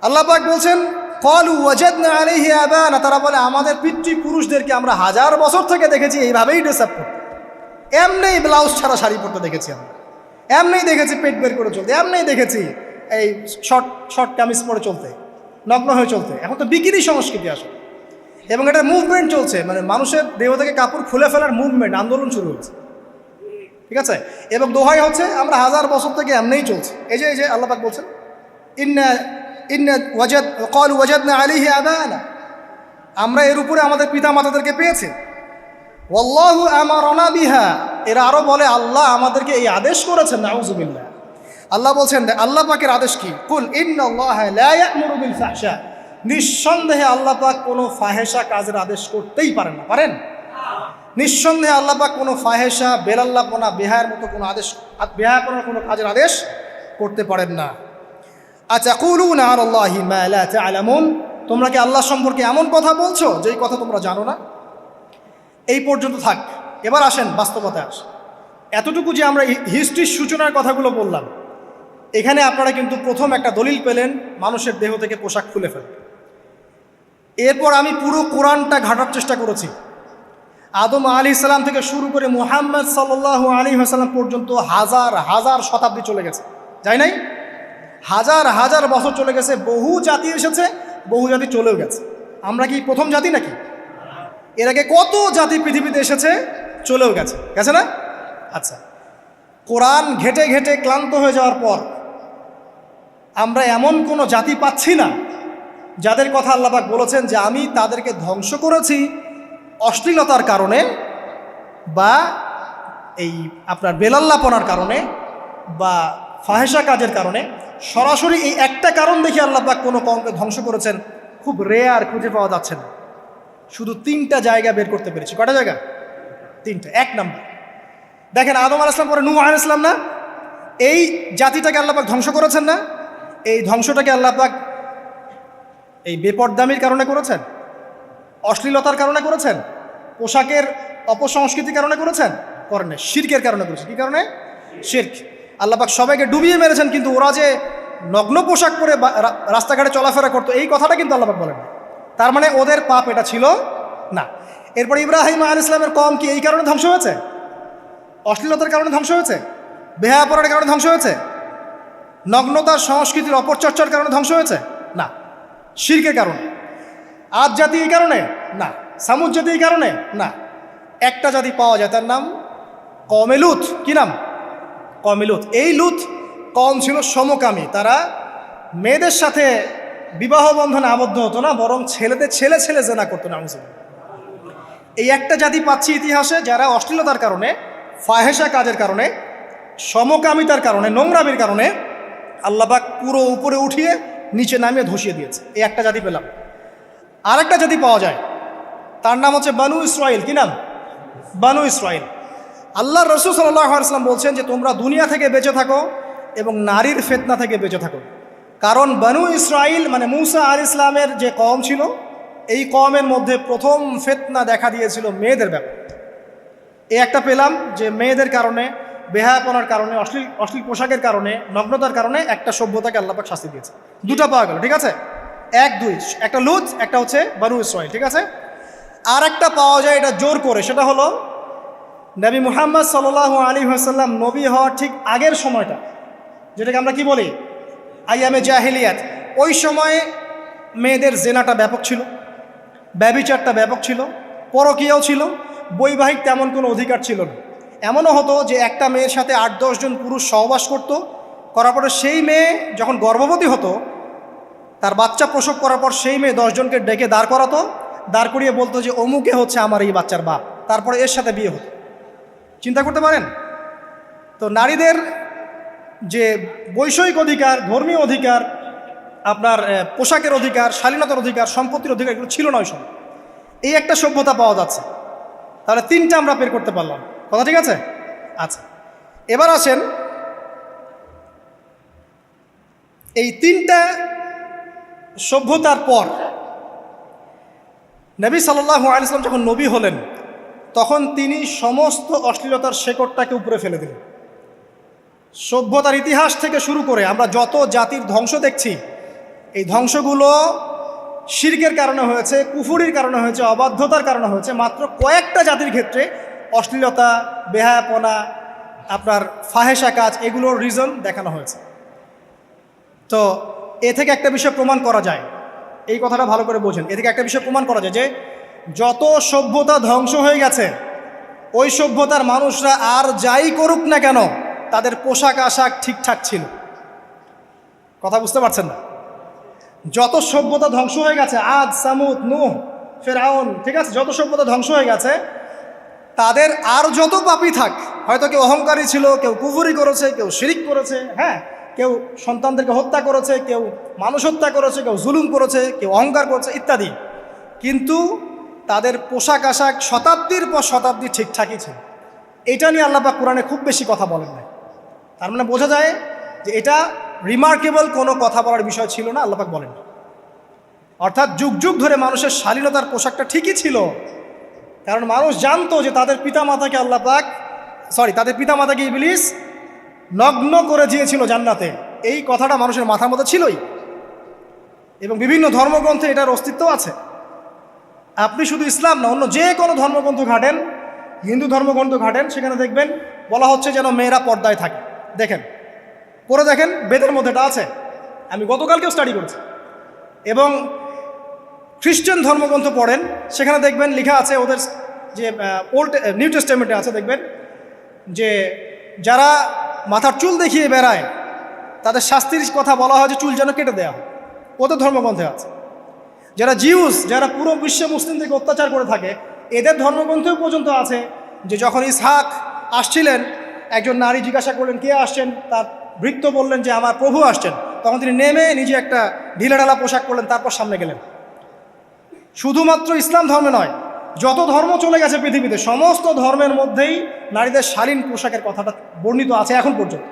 A: আল্লাহ পাক বলছেন, ক্বালু ওয়াজাদনা আলাইহি আবানা, তারা বলে আমাদের পিতৃপুরুষদেরকে আমরা হাজার বছর থেকে দেখেছি এইভাবেই ড্রেস আপ করতে, এমনি ব্লাউজ ছাড়া শাড়ি পরতে দেখেছি আমরা, এমনি দেখেছি পেট বের করে চলতে, এমনি দেখেছি এই শর্ট কামিজ পরে চলতে, নগ্ন হয়ে চলতে। এখন তো বিকিনি সংস্কৃতি আসে, এবং এটা মুভমেন্ট চলছে, মানে মানুষের দেহ থেকে কাপড় খুলে ফেলার মুভমেন্ট, আন্দোলন শুরু হয়েছে। ঠিক আছে? এবং দোহাই হচ্ছে আমরা হাজার বছর থেকে এমনিই চলছে। এই যে আল্লাহ পাক বলছেন, ক্বালু ওয়াজাদনা আলাইহি আবানা, আমরা এর উপরে আমাদের পিতা মাতাদেরকে পেয়েছি। ওয়াল্লাহু আমারানা বিহা, এরা আরো বলে আল্লাহ আমাদেরকে এই আদেশ করেছেন। নাউযুবিল্লাহ। আল্লাহ বলছেন, আল্লাহ পাকের আদেশ কি? কুল ইন্নাল্লাহা লা ইয়া'মুরু বিল ফাহশা, নিঃসন্দেহে আল্লাহ পাক কোনো ফাহেসা কাজের আদেশ করতেই পারেন না। পারেন? নিঃসন্দেহে আল্লাহ পাক কোনো ফাহেসা, বেলাল্লাপনা, বেহায়ার মতো কোনো আদেশ, বেহায়াপনার কোনো কাজের আদেশ করতে পারেন না। আতাকুলুনা আলাল্লাহি মা লা তা'লামুন, তোমরা কি আল্লাহ সম্পর্কে এমন কথা বলছো যেই কথা তোমরা জানো না? এই পর্যন্ত থাক। এবার আসেন বাস্তবতায় আস। এতটুকু যে আমরা হিস্ট্রির সূচনার কথাগুলো বললাম, এখানে আপনারা কিন্তু প্রথম একটা দলিল পেলেন মানুষের দেহ থেকে পোশাক খুলে ফেলে। এরপর আমি পুরো কোরআনটা ঘাটার চেষ্টা করেছি। আদম আলাইহিস সালাম থেকে শুরু করে মুহাম্মদ সাল্লাল্লাহু আলাইহি ওয়াসাল্লাম পর্যন্ত হাজার হাজার শতাব্দী চলে গেছে, যাই নাই? হাজার হাজার বছর চলে গেছে, বহু জাতি এসেছে, বহু জাতি চলেও গেছে। আমরা কি প্রথম জাতি নাকি? এর আগে কত জাতি পৃথিবীতে এসেছে, চলেও গেছে, গেছে না? আচ্ছা, কোরআন ঘেটে ঘেটে ক্লান্ত হয়ে যাওয়ার পর আমরা এমন কোনো জাতি পাচ্ছি না যাদের কথা আল্লাহ পাক বলেছেন যে আমি তাদেরকে ধ্বংস করেছি অশ্লীলতার কারণে বা এই আপনার বেলাল্লাপনার কারণে বা ফাহেসা কাজের কারণে। সরাসরি এই একটা কারণ দেখে আল্লাহ পাক কোনো কওমকে ধ্বংস করেছেন খুব রেয়ার, খুঁজে পাওয়া যাচ্ছে না। শুধু 3টা জায়গা বের করতে পেরেছি। কয়টা জায়গা? 3টা। 1 নম্বর দেখেন, আদম আলাইহিস সালাম পরে নূহ আলাইহিস সালাম না, এই জাতিটাকে আল্লাহ পাক ধ্বংস করেছেন না? এই ধ্বংসটাকে আল্লাহ পাক এই বেপরদামির কারণে করেছেন, অশ্লীলতার কারণে করেছেন, পোশাকের অপসংস্কৃতির কারণে করেছেন? করেন না, শিরকের কারণে করেছেন। কি কারণে? শিরক। আল্লাহ পাক সবাইকে ডুবিয়ে মেরেছেন, কিন্তু ওরা যে নগ্ন পোশাক পরে রাস্তাঘাটে চলাফেরা করতো এই কথাটা কিন্তু আল্লাহ পাক বলেন। তার মানে ওদের পাপ এটা ছিল না। এরপর ইব্রাহিম আলাইহিস সালামের কওম কি এই কারণে ধ্বংস হয়েছে? অশ্লীলতার কারণে ধ্বংস হয়েছে? বেহায়াপনার কারণে ধ্বংস হয়েছে? নগ্নতার সংস্কৃতির অপচর্চার কারণে ধ্বংস হয়েছে? না, শিরকের কারণে। আদ জাতি এই কারণে? না। সামুদ জাতি এই কারণে? না। একটা জাতি পাওয়া যায়, তার নাম কওমে লূত। কি নাম? কওমে লূত। এই লূত কওম ছিল সমকামী। তারা মেয়েদের সাথে বিবাহ বন্ধনে আবদ্ধ হতো না, বরং ছেলেদের ছেলে ছেলে জেনা করতো না। এই একটা জাতি পাচ্ছি ইতিহাসে যারা অশ্লীলতার কারণে, ফাহেসা কাজের কারণে, সমকামিতার কারণে, নোংরামির কারণে আল্লাহ পাক পুরো উপরে উঠিয়ে নিচে নামিয়ে ধসিয়ে দিয়েছে। এই একটা জাতি পেলাম। আর একটা জাতি পাওয়া যায়, তার নাম হচ্ছে বানু ইসরাইল। কি নাম? বানু ইসরাইল। আল্লাহ রাসূল সাল্লাল্লাহু আলাইহি ওয়াসাল্লাম বলছেন যে তোমরা দুনিয়া থেকে বেঁচে থাকো এবং নারীর ফিতনা থেকে বেঁচে থাকো। কারণ বানু ইসরাইল মানে মূসা আলাইহিস সালামের যে কওম ছিল, এই কওমের মধ্যে প্রথম ফিতনা দেখা দিয়েছিল মেয়েদের ব্যাপারে। এই একটা পেলাম যে মেয়েদের কারণে, বেহায়াপনার কারণে, অশ্লীল পোশাকের কারণে, নগ্নতার কারণে একটা সভ্যতাকে আল্লাহ পাক শাস্তি দিয়েছে। 2টা পাওয়া গেল, ঠিক আছে? 1, 2, একটা লূত, একটা হচ্ছে বানু ইসরাইল, ঠিক আছে? আর একটা পাওয়া যায় এটা জোর করে, সেটা হলো নবী মুহাম্মদ সাল্লাল্লাহু আলাইহি ওয়াসাল্লাম নবী হওয়ার ঠিক আগের সময়টা, যেটাকে আমরা কি বলি আইয়ামে জাহেলিয়াত। ওই সময়ে মেয়েদের জেনাটা ব্যাপক ছিল, ব্যভিচারটা ব্যাপক ছিল, পরকীয়াও ছিল, বৈবাহিক তেমন কোনো অধিকার ছিল না। এমনও হতো যে একটা মেয়ের সাথে 8-10 জন পুরুষ সহবাস করতো, করার পরে সেই মেয়ে যখন গর্ভবতী হতো, তার বাচ্চা প্রসব করার পর সেই মেয়ে 10 জনকে ডেকে দাঁড় করাতো, দাঁড় করিয়ে বলতো যে অমুকে হচ্ছে আমার এই বাচ্চার বাপ, তারপরে এর সাথে বিয়ে হতো। চিন্তা করতে পারেন তো? নারীদের যে বৈষয়িক অধিকার, ধর্মীয় অধিকার, আপনার পোশাকের অধিকার, শালীনতার অধিকার, সম্পত্তির অধিকার, এগুলো ছিল না ওই সময়। এই একটা সভ্যতা পাওয়া যাচ্ছে। তাহলে 3টা আমরা বের করতে পারলাম, কথা ঠিক আছে? আচ্ছা, এবার আসেন এই 3টা সভ্যতার পর নবী সাল্লাল্লাহু আলাইহি ওয়াসাল্লাম যখন নবী হলেন, তখন তিনি সমস্ত অশ্লীলতার শেকড়টাকে উপরে ফেলে দিলেন। সভ্যতার ইতিহাস থেকে শুরু করে আমরা যত জাতির ধ্বংস দেখছি, এই ধ্বংসগুলো শিরকের কারণে হয়েছে, কুফুরির কারণে হয়েছে, অবাধ্যতার কারণে হয়েছে। মাত্র কয়েকটা জাতির ক্ষেত্রে অশ্লীলতা, বেহায়াপনা, আপনার ফাহেসা কাজ, এগুলোর রিজন দেখানো হয়েছে। তো এ থেকে একটা বিষয় প্রমাণ করা যায়, এই কথাটা ভালো করে বোঝেন। এ থেকে একটা বিষয় প্রমাণ করা যায় যে যত সভ্যতা ধ্বংস হয়ে গেছে, ওই সভ্যতার মানুষরা আর যাই করুক না কেন, তাদের পোশাক আশাক ঠিকঠাক ছিল। কথা বুঝতে পারছেন না? যত সভ্যতা ধ্বংস হয়ে গেছে, আদ, সামুদ, নূহ, ফেরাউন, ঠিক আছে, যত সভ্যতা ধ্বংস হয়ে গেছে, তাদের আর যত পাপী থাক, হয়তো কেউ অহংকারী ছিল, কেউ কুফরি করেছে, কেউ শিরিক করেছে, হ্যাঁ, কেউ সন্তানদেরকে হত্যা করেছে, কেউ মানুষ হত্যা করেছে, কেউ জুলুম করেছে, কেউ অহংকার করেছে ইত্যাদি, কিন্তু তাদের পোশাক আশাক শতাব্দীর পর শতাব্দী ঠিকঠাকই ছিল। এটা নিয়ে আল্লাহ পাক কোরআনে খুব বেশি কথা বলেন না। তার মানে বোঝা যায় যে এটা রিমার্কেবল কোনো কথা বলার বিষয় ছিল না, আল্লাহ পাক বলেন। অর্থাৎ যুগ যুগ ধরে মানুষের শালীনতার পোশাকটা ঠিকই ছিল, কারণ মানুষ জানতো যে তাদের পিতামাতাকে তাদের পিতামাতাকে ইবলিস নগ্ন করে দিয়েছিল জান্নাতে। এই কথাটা মানুষের মাথার মধ্যে ছিলই, এবং বিভিন্ন ধর্মগ্রন্থে এটার অস্তিত্ব আছে। আপনি শুধু ইসলাম না, অন্য যে কোনো ধর্মগ্রন্থ ঘাটেন, হিন্দু ধর্মগ্রন্থ ঘাটেন, সেখানে দেখবেন বলা হচ্ছে যেন মেয়েরা পর্দায় থাকে। দেখেন, পরে দেখেন, বেদের মধ্যে এটা আছে, আমি গতকালকেও স্টাডি করেছি। এবং খ্রিস্টান ধর্মগ্রন্থ পড়েন, সেখানে দেখবেন লেখা আছে, ওদের যে নিউ টেস্টামেন্টে আছে, দেখবেন যে যারা মাথার চুল দেখিয়ে বেড়ায় তাদের শাস্তির কথা বলা হয় যে চুল যেন কেটে দেওয়া হয়, ওদের ধর্মগ্রন্থে আছে। যারা জিউস, যারা পুরো বিশ্বে মুসলিমদেরকে অত্যাচার করে থাকে, এদের ধর্মগ্রন্থেও পর্যন্ত আছে যে যখন ইসহাক আসছিলেন, একজন নারী জিজ্ঞাসা করলেন কে আসছেন, তার ভৃত্য বললেন যে আমার প্রভু আসছেন, তখন তিনি নেমে নিজে একটা ঢিলেঢালা পোশাক পরলেন, তারপর সামনে গেলেন। শুধুমাত্র ইসলাম ধর্মে নয়, যত ধর্ম চলে গেছে পৃথিবীতে, সমস্ত ধর্মের মধ্যেই নারীদের শালীন পোশাকের কথাটা বর্ণিত আছে এখন পর্যন্ত।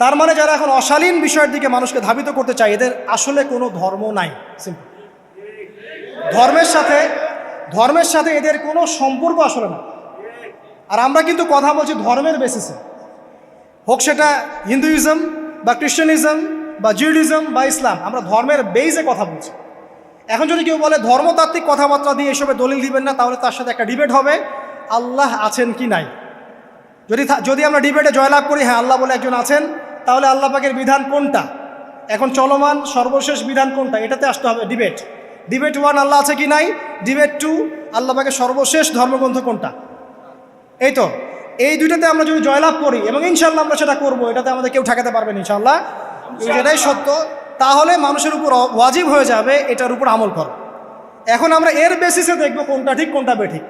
A: তার মানে যারা এখন অশালীন বিষয়ের দিকে মানুষকে ধাবিত করতে চায়, এদের আসলে কোনো ধর্ম নাই। সিম্পল। ধর্মের সাথে এদের কোনো সম্পর্ক আসলে না। আর আমরা কিন্তু কথা বলছি ধর্মের বেসিসে, হোক সেটা হিন্দুইজম বা খ্রিস্টানিজম বা জিউডিজম বা ইসলাম, আমরা ধর্মের বেইজে কথা বলছি। এখন যদি কেউ বলে ধর্মতাত্ত্বিক কথাবার্তা দিয়ে এসবে দলিল দিবেন না, তাহলে তার সাথে একটা ডিবেট হবে আল্লাহ আছেন কি নাই। যদি আমরা ডিবেটে জয়লাভ করি হ্যাঁ আল্লাহ বলে একজন আছেন, তাহলে আল্লাহ পাকের বিধান কোনটা, এখন চলমান সর্বশেষ বিধান কোনটা, এটাতে আসতে হবে ডিবেট 1 আল্লাহ আছে কি নাই, ডিবেট 2 আল্লাহ পাকের সর্বশেষ ধর্মগ্রন্থ কোনটা। এই তো, এই দুইটাতে আমরা যদি জয়লাভ করি, এবং ইনশাল্লাহ আমরা সেটা করবো, এটাতে আমাদের কেউ ঠেকাতে পারবেন ইনশাল্লাহ, যেটাই সত্য, তাহলে মানুষের উপর ওয়াজিব হয়ে যাবে এটার উপর আমল করা। এখন আমরা এর বেসিসে দেখবো কোনটা ঠিক কোনটা বেঠিক,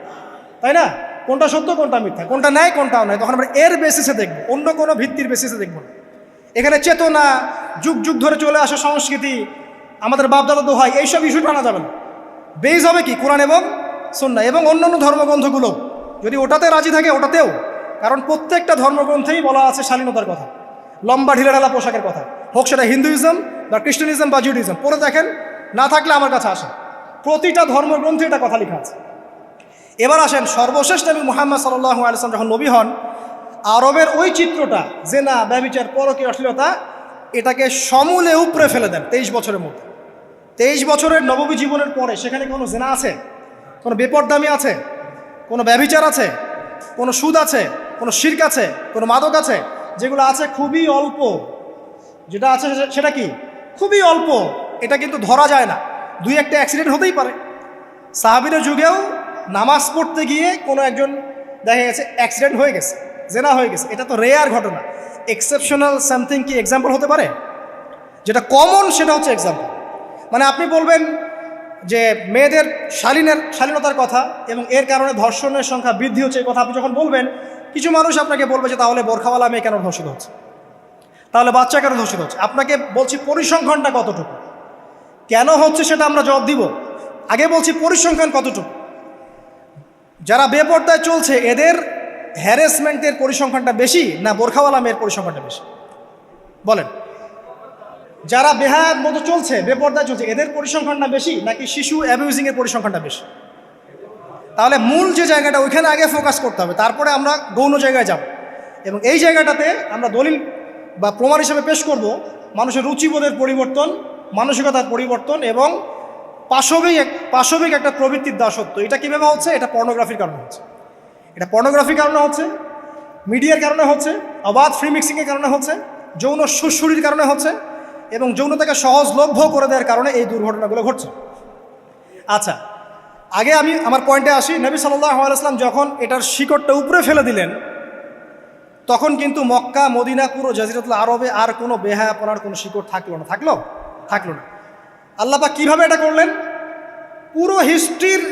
A: তাই না, কোনটা সত্য কোনটা মিথ্যা, কোনটা ন্যায় কোনটাও নয়, তখন আমরা এর বেসিসে দেখবো, অন্য কোনো ভিত্তির বেসিসে দেখবো না। এখানে চেতনা, যুগ যুগ ধরে চলে আসা সংস্কৃতি, আমাদের বাপদাদা দোহাই, এইসব ইস্যুটা আনা যাবে না। বেস হবে কি কোরআন এবং সুন্নাহ, এবং অন্যান্য ধর্মগ্রন্থগুলো যদি ওটাতে রাজি থাকে ওটাতেও, কারণ প্রত্যেকটা ধর্মগ্রন্থেই বলা আছে শালীনতার কথা, লম্বা ঢিলেঢালা পোশাকের কথা, হোক সেটা হিন্দুইজম বা খ্রিস্টানিজম বা জিউডিজম। পরে দেখেন, না থাকলে আমার কাছে আসেন, প্রতিটা ধর্মগ্রন্থে এটা কথা লেখা আছে। এবার আসেন, সর্বশেষ নবী মুহাম্মদ সাল্লাল্লাহু আলাইহি ওয়াসাল্লাম যখন নবী হন, আরবের ওই চিত্রটা, জেনা, ব্যভিচার, পরকীয়া, অশ্লীলতা, এটাকে সমূলে উপড়ে ফেলে দেন 23 বছরের মধ্যে। 23 বছরের নববী জীবনের পরে সেখানে কোনো জেনা আছে, কোনো বেপরদামি আছে, কোনো ব্যভিচার আছে, কোনো সুদ আছে, কোনো শিরক আছে, কোনো মাদক আছে, যেগুলো আছে খুবই অল্প, যেটা আছে সেটা কি খুবই অল্প, এটা কিন্তু ধরা যায় না, 2-1টা অ্যাক্সিডেন্ট হতেই পারে। সাহাবীদের যুগেও নামাজ পড়তে গিয়ে কোনো একজন দেখা গেছে অ্যাক্সিডেন্ট হয়ে গেছে, জেনা হয়ে গেছে, এটা তো রেয়ার ঘটনা। এক্সেপশনাল সামথিং কি এক্সাম্পল হতে পারে? যেটা কমন সেটা হচ্ছে এক্সাম্পল। মানে আপনি বলবেন যে মেয়েদের শালীনতার কথা এবং এর কারণে ধর্ষণের সংখ্যা বৃদ্ধি হচ্ছে, এই কথা আপনি যখন বলবেন, কিছু মানুষ আপনাকে বলবে যে তাহলে বোরখাওয়ালা মেয়ে কেন ধর্ষিত হচ্ছে, তাহলে বাচ্চা কেন ধর্ষিত হচ্ছে। আপনাকে বলছি পরিসংখ্যানটা কতটুকু, কেন হচ্ছে সেটা আমরা জবাব দিব, আগে বলছি পরিসংখ্যান কতটুকু। যারা বেপর্দায় চলছে এদের হ্যারাসমেন্টের পরিসংখ্যানটা বেশি না বোরখাওয়ালা মেয়ের পরিসংখ্যানটা বেশি? বলেন। যারা বেহায়ার মতো চলছে, বেপর্দায় চলছে, এদের পরিসংখ্যানটা বেশি নাকি শিশু অ্যাবিউজিংয়ের পরিসংখ্যানটা বেশি? তাহলে মূল যে জায়গাটা, ওইখানে আগে ফোকাস করতে হবে, তারপরে আমরা গৌণ জায়গায় যাব। এবং এই জায়গাটাতে আমরা দলিল বা প্রমাণ হিসেবে পেশ করব মানুষের রুচিবোধের পরিবর্তন, মানসিকতার পরিবর্তন এবং পাশবিক একটা প্রবৃত্তির দাসত্ব। এটা কীভাবে হচ্ছে? এটা পর্নোগ্রাফির কারণে হচ্ছে, এটা পর্নোগ্রাফির কারণে হচ্ছে, মিডিয়ার কারণে হচ্ছে, অবাধ ফ্রি মিক্সিংয়ের কারণে হচ্ছে, যৌন সুরসুরির কারণে হচ্ছে, এবং যৌনতাকে সহজলভ্য করে দেওয়ার কারণে এই দুর্ঘটনাগুলো ঘটছে। আচ্ছা, আগে আমি আমার পয়েন্টে আসি। নবী সাল্লাল্লাহু আলাইহি ওয়াসাল্লাম যখন এটার শিকড়টা উপরে ফেলে দিলেন, তখন কিন্তু মক্কা, মদিনা, পুরো জাজিরাতুল আরবে আর কোনো বেহায়াপনার কোনো শিকড় থাকলো না। আল্লাহ পাক কীভাবে এটা করলেন? পুরো হিস্ট্রির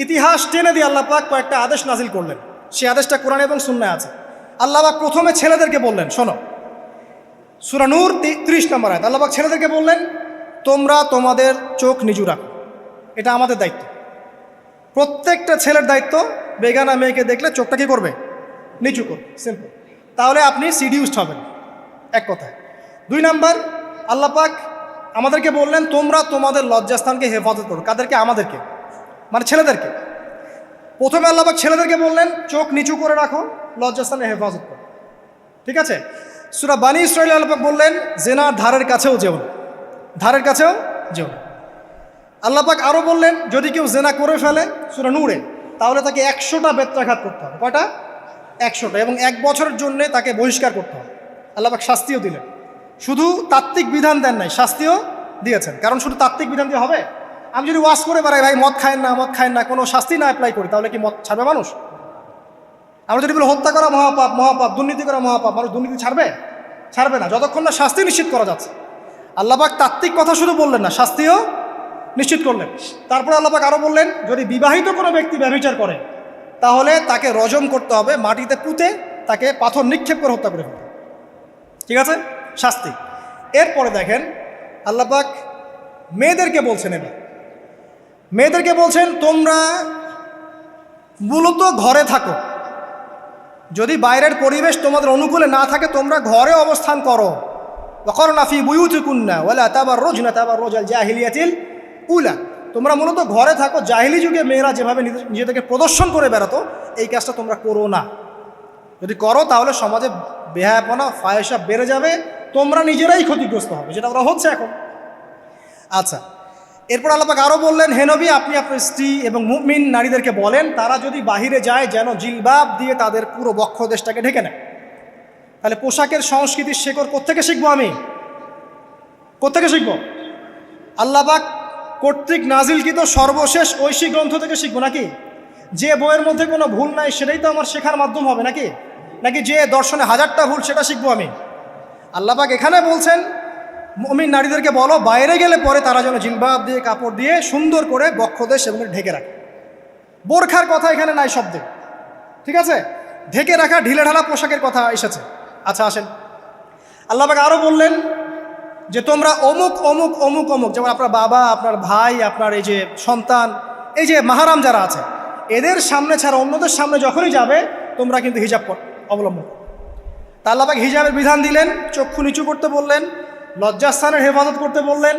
A: ইতিহাস টেনে দিয়ে আল্লাহ পাক কয়েকটা আদেশ নাজিল করলেন। সেই আদেশটা কোরআন এবং সুন্নাহে আছে। আল্লাহ পাক প্রথমে ছেলেদেরকে বললেন, শোনো, সূরা নূর 30 নম্বর আয়াত, আল্লাহ পাক ছেলেদেরকে বললেন, তোমরা তোমাদের চোখ নিচু রাখো, এটা আমাদের দায়িত্ব। প্রত্যেকটা ছেলের দায়িত্ব বেগানা মেয়েকে দেখলে চোখটা কী করবে? নিচু করবে, সিম্পল। তাহলে আপনি সিডিউসড হবেন, এক কথায়। 2 নাম্বার, আল্লাহ পাক আমাদেরকে বললেন তোমরা তোমাদের লজ্জাস্থানকে হেফাজত করো। কাদেরকে? আমাদেরকে, মানে ছেলেদেরকে। প্রথমে আল্লাহ পাক ছেলেদেরকে বললেন চোখ নিচু করে রাখো, লজ্জাস্থানের হেফাজত করো। ঠিক আছে? সূরা বানী ইসরাঈল আল্লাহ পাক বললেন জেনার ধারের কাছেও যেও না, ধারের কাছেও যেও না। আল্লাহ পাক আরও বললেন যদি কেউ জেনা করে ফেলে সূরা নূরে, তাহলে তাকে 100টা বেত্রাঘাত করতে হবে। কয়টা? 100টা, এবং 1 বছরের জন্য তাকে বহিষ্কার করতে হবে। আল্লাহ পাক শাস্তিও দিলেন, শুধু তাত্ত্বিক বিধান দেন নাই, শাস্তিও দিয়েছেন। কারণ শুধু তাত্ত্বিক বিধান দিয়ে হবে? আমি যদি ওয়াজ করে বেড়াই ভাই মদ খায় না, মদ খায় না, কোনো শাস্তি না অ্যাপ্লাই করি, তাহলে কি মদ ছাড়বে মানুষ? আমরা যদি বলি হত্যা করা মহাপাপ, মহাপাপ, দুর্নীতি করা মহাপাপ, মানুষ দুর্নীতি ছাড়বে? ছাড়বে না, যতক্ষণ না শাস্তি নিশ্চিত করা যাচ্ছে। আল্লাহ পাক তাত্ত্বিক কথা শুধু বললেন না, শাস্তিও নিশ্চিত করলেন। তারপরে আল্লাহ পাক আরও বললেন যদি বিবাহিত কোনো ব্যক্তি ব্যভিচার করে তাহলে তাকে রজম করতে হবে, মাটিতে পুঁতে তাকে পাথর নিক্ষেপ করে হত্যা করে ফেলতে। ঠিক আছে? শাস্তি। এরপরে দেখেন আল্লাহ পাক মেয়েদেরকে বলছেন, এবার মেয়েদেরকে বলছেন তোমরা মূলত ঘরে থাকো, যদি বাইরের পরিবেশ তোমাদের অনুকূলে না থাকে তোমরা ঘরে অবস্থান করো। ওয়াকরনা ফি বুয়ুতিকুন্না ওয়ালা তাবাররুজনা তাবাররুজাল জাহিলিয়াতিল উলা, তোমরা মূলত ঘরে থাকো। জাহিলি যুগে মেয়েরা যেভাবে নিজেদেরকে প্রদর্শন করে বেড়াতো এই কাজটা তোমরা করো না। যদি করো তাহলে সমাজে বেহায়াপনা, ফায়সা বেড়ে যাবে, তোমরা নিজেরাই ক্ষতিগ্রস্ত হবে, যেটা ওরা হচ্ছে এখন। আচ্ছা, এরপর আল্লাহ পাক আরও বললেন হে নবী আপনি আপনার স্ত্রী এবং মুমিন নারীদেরকে বলেন তারা যদি বাহিরে যায় যেন জিলবাব দিয়ে তাদের পুরো বক্ষদেশটাকে ঢেকে নেয়। তাহলে পোশাকের সংস্কৃতির শেকড় কোত্থেকে শিখবো? আমি কোত্থেকে শিখবো? আল্লাহ পাক কর্তৃক নাজিলকৃত সর্বশেষ ঐশী গ্রন্থ থেকে শিখবো নাকি? যে বইয়ের মধ্যে কোনো ভুল নাই সেটাই তো আমার শেখার মাধ্যম হবে নাকি? নাকি যে দর্শনে 1000টা ভুল সেটা শিখবো আমি? আল্লাহ পাক এখানে বলছেন মুমিন নারীদেরকে বলো বাইরে গেলে পরে তারা যেন জিলবাব দিয়ে, কাপড় দিয়ে সুন্দর করে বক্ষদেশ এবং ঢেকে রাখে। বোরখার কথা এখানে নাই শব্দে। ঠিক আছে? ঢেকে রাখা ঢিলে ঢালা পোশাকের কথা এসেছে। আচ্ছা আসেন, আল্লাহ পাক আরও বললেন যে তোমরা অমুক অমুক অমুক অমুক, যেমন আপনার বাবা, আপনার ভাই, আপনার এই যে সন্তান, এই যে মাহারাম যারা আছে এদের সামনে ছাড়া অন্যদের সামনে যখনই যাবে তোমরা কিন্তু হিজাব অবলম্বন। তা আল্লাহ পাক হিজাবের বিধান দিলেন, চক্ষু নিচু করতে বললেন, লজ্জাস্থানের হেফাজত করতে বললেন,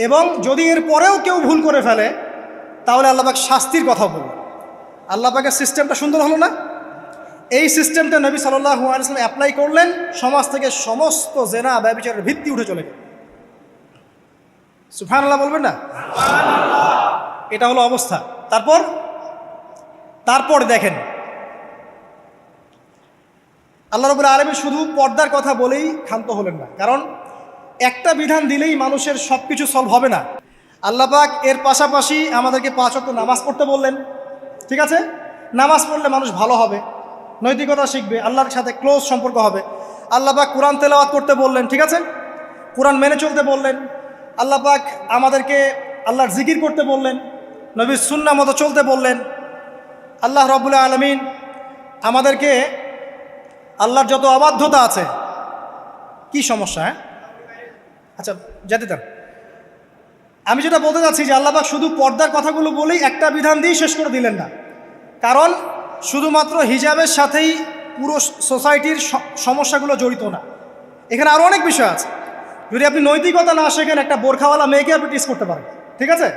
A: এবং যদি এর পরেও কেউ ভুল করে ফেলে তাহলে আল্লাহ পাক শাস্তির কথা বললেন। আল্লাহ পাকের সিস্টেমটা সুন্দর হলো না? এই সিস্টেমটা নবী সাল্লাল্লাহু আলাইহি ওয়াসাল্লাম অ্যাপ্লাই করলেন, সমাজ থেকে সমস্ত জেনা ব্যভিচারের ভিত্তি উঠে চলে গেল। সুবহানাল্লাহ বলবেন না? এটা হলো অবস্থা। তারপর দেখেন আল্লাহ রাব্বুল আলামিন শুধু পর্দার কথা বলেই ক্ষান্ত হলেন না, কারণ একটা বিধান দিলেই মানুষের সব কিছু সলভ হবে না। আল্লাহ পাক এর পাশাপাশি আমাদেরকে 5 ওয়াক্ত নামাজ পড়তে বললেন। ঠিক আছে? নামাজ পড়লে মানুষ ভালো হবে, নৈতিকতা শিখবে, আল্লাহর সাথে ক্লোজ সম্পর্ক হবে। আল্লাহ পাক কোরআন তেলাওয়াত করতে বললেন। ঠিক আছে? কোরআন মেনে চলতে বললেন। আল্লাহ পাক আমাদেরকে আল্লাহর জিকির করতে বললেন, নবীর সুন্নাহ মতো চলতে বললেন। আল্লাহ রাব্বুল আলামিন আমাদেরকে আল্লাহর যত অবাধ্যতা আছে, কি সমস্যা? হ্যাঁ আচ্ছা যেতে দেন। আমি যেটা বলতে চাচ্ছি যে আল্লাহ পাক শুধু পর্দার কথাগুলো বলেই একটা বিধান দিয়ে শেষ করে দিলেন না, কারণ শুধুমাত্র হিজাবের সাথেই পুরো সোসাইটির সমস্যাগুলো জড়িত না, এখানে আরও অনেক বিষয় আছে। যদি আপনি নৈতিকতা না শেখেন একটা বোরখাওয়ালা মেয়েকে আপনি টিস করতে পারেন। ঠিক আছে?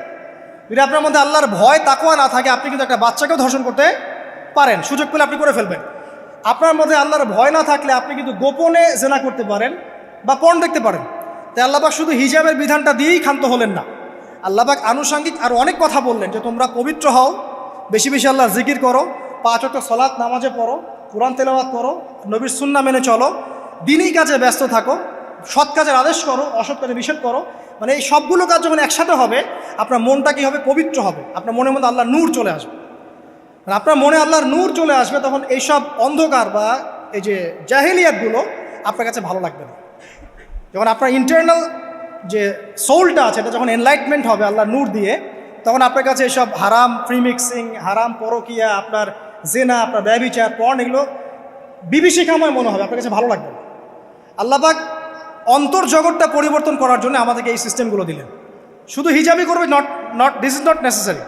A: যদি আপনার মধ্যে আল্লাহর ভয় তাকওয়া না থাকে আপনি কিন্তু একটা বাচ্চাকেও ধর্ষণ করতে পারেন, সুযোগ পেলে আপনি করে ফেলবেন। আপনার মধ্যে আল্লাহর ভয় না থাকলে আপনি কিন্তু গোপনে জেনা করতে পারেন বা পর্ন দেখতে পারেন। তাই আল্লাহ পাক শুধু হিজাবের বিধানটা দিয়েই ক্ষান্ত হলেন না, আল্লাহ পাক আনুষঙ্গিক আরও অনেক কথা বললেন যে তোমরা পবিত্র হও, বেশি বেশি আল্লাহর জিকির করো, 5 ওয়াক্ত সালাত নামাজে পড়ো, কোরআন তেলাওয়াত করো, নবীর সুন্নাহ মেনে চলো, দিনই কাজে ব্যস্ত থাকো, সৎ কাজের আদেশ করো, অসৎ কাজে নিষেধ করো। মানে এই সবগুলো কাজ যখন একসাথে হবে আপনার মনটা কী হবে? পবিত্র হবে, আপনার মনের মধ্যে আল্লাহর নূর চলে আসবে। আপনার মনে আল্লাহর নূর চলে আসবে, তখন এইসব অন্ধকার বা এই যে জাহেলিয়াতগুলো আপনার কাছে ভালো লাগবে না। যখন আপনার ইন্টারনাল যে সোলটা আছে এটা যখন এনলাইটমেন্ট হবে আল্লাহর নূর দিয়ে, তখন আপনার কাছে এইসব হারাম প্রিমিক্সিং, হারাম পরকিয়া, আপনার জেনা, আপনার ব্যভিচার, পর্ন এগুলো বিভীষিকাময় মনে হবে, আপনার কাছে ভালো লাগবে না। আল্লাহ পাক অন্তর্জগৎটা পরিবর্তন করার জন্য আমাদেরকে এই সিস্টেমগুলো দিলেন। শুধু হিজাবই করবে not this is not necessary,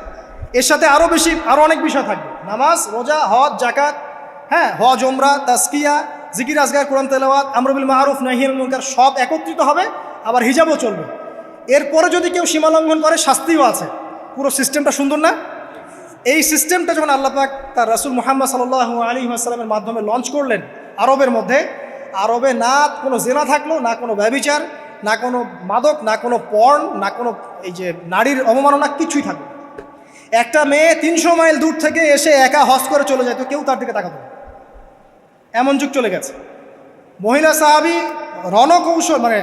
A: এর সাথে আরও অনেক বিষয় থাকবে, নামাজ, রোজা, হজ, জাকাত, হ্যাঁ হজ, ওমরা, তাজকিয়া, জিকির আজগার, কোরআন তেলাওয়াত, আমর বিল মারুফ নাহি আনিল মুনকার সব একত্রিত হবে, আবার হিজাবও চলবে। এরপরে যদি কেউ সীমা লঙ্ঘন করে শাস্তিও আছে। পুরো সিস্টেমটা সুন্দর না? এই সিস্টেমটা যখন আল্লাহ পাক তার রাসূল মুহাম্মদ সাল্লাল্লাহু আলাইহি ওয়াসাল্লামের মাধ্যমে লঞ্চ করলেন আরবের মধ্যে, আরবে না কোনো জেনা থাকলো, না কোনো ব্যভিচার, না কোনো মাদক, না কোনো পর্ন, না কোনো এই যে নারীর অবমাননা, কিছুই থাকলো। একটা মেয়ে 300 মাইল দূর থেকে এসে একা হজ করে চলে যায়, তো কেউ তার দিকে তাকাতো না। এমন যুগ চলে গেছে। মহিলা সাহাবী রণকৌশল মানে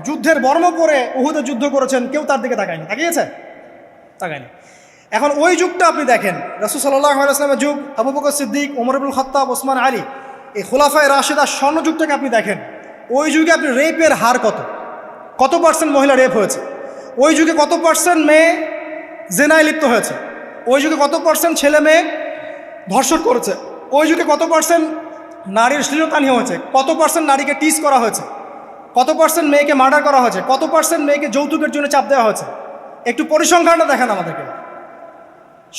A: যুদ্ধের বর্ম পরে উহুদে যুদ্ধ করেছেন, কেউ তার দিকে তাকায়নি। তাকিয়েছে? তাকায়নি। এখন ওই যুগটা আপনি দেখেন, রাসূল সাল্লাল্লাহু আলাইহি ওয়াসাল্লামের যুগ, আবু বকর সিদ্দিক, ওমর ইবনুল খাত্তাব, ওসমান আলী, এই খোলাফায়ে রাশেদা স্বর্ণযুগটাকে আপনি দেখেন। ওই যুগে আপনি রেপের হার কত পার্সেন্ট মহিলা রেপ হয়েছে? ওই যুগে কত পার্সেন্ট মেয়ে জেনায় লিপ্ত হয়েছে? ওই যুগে কত পার্সেন্ট ছেলে মেয়ে ধর্ষণ করেছে? ওই যুগে কত পার্সেন্ট নারীর শ্লীলতাহানি হয়েছে? কত পার্সেন্ট নারীকে টিজ করা হয়েছে? কত পার্সেন্ট মেয়েকে মার্ডার করা হয়েছে? কত পার্সেন্ট মেয়েকে যৌতুকের জন্য চাপ দেওয়া হয়েছে? একটু পরিসংখ্যানটা দেখেন আমাদেরকে।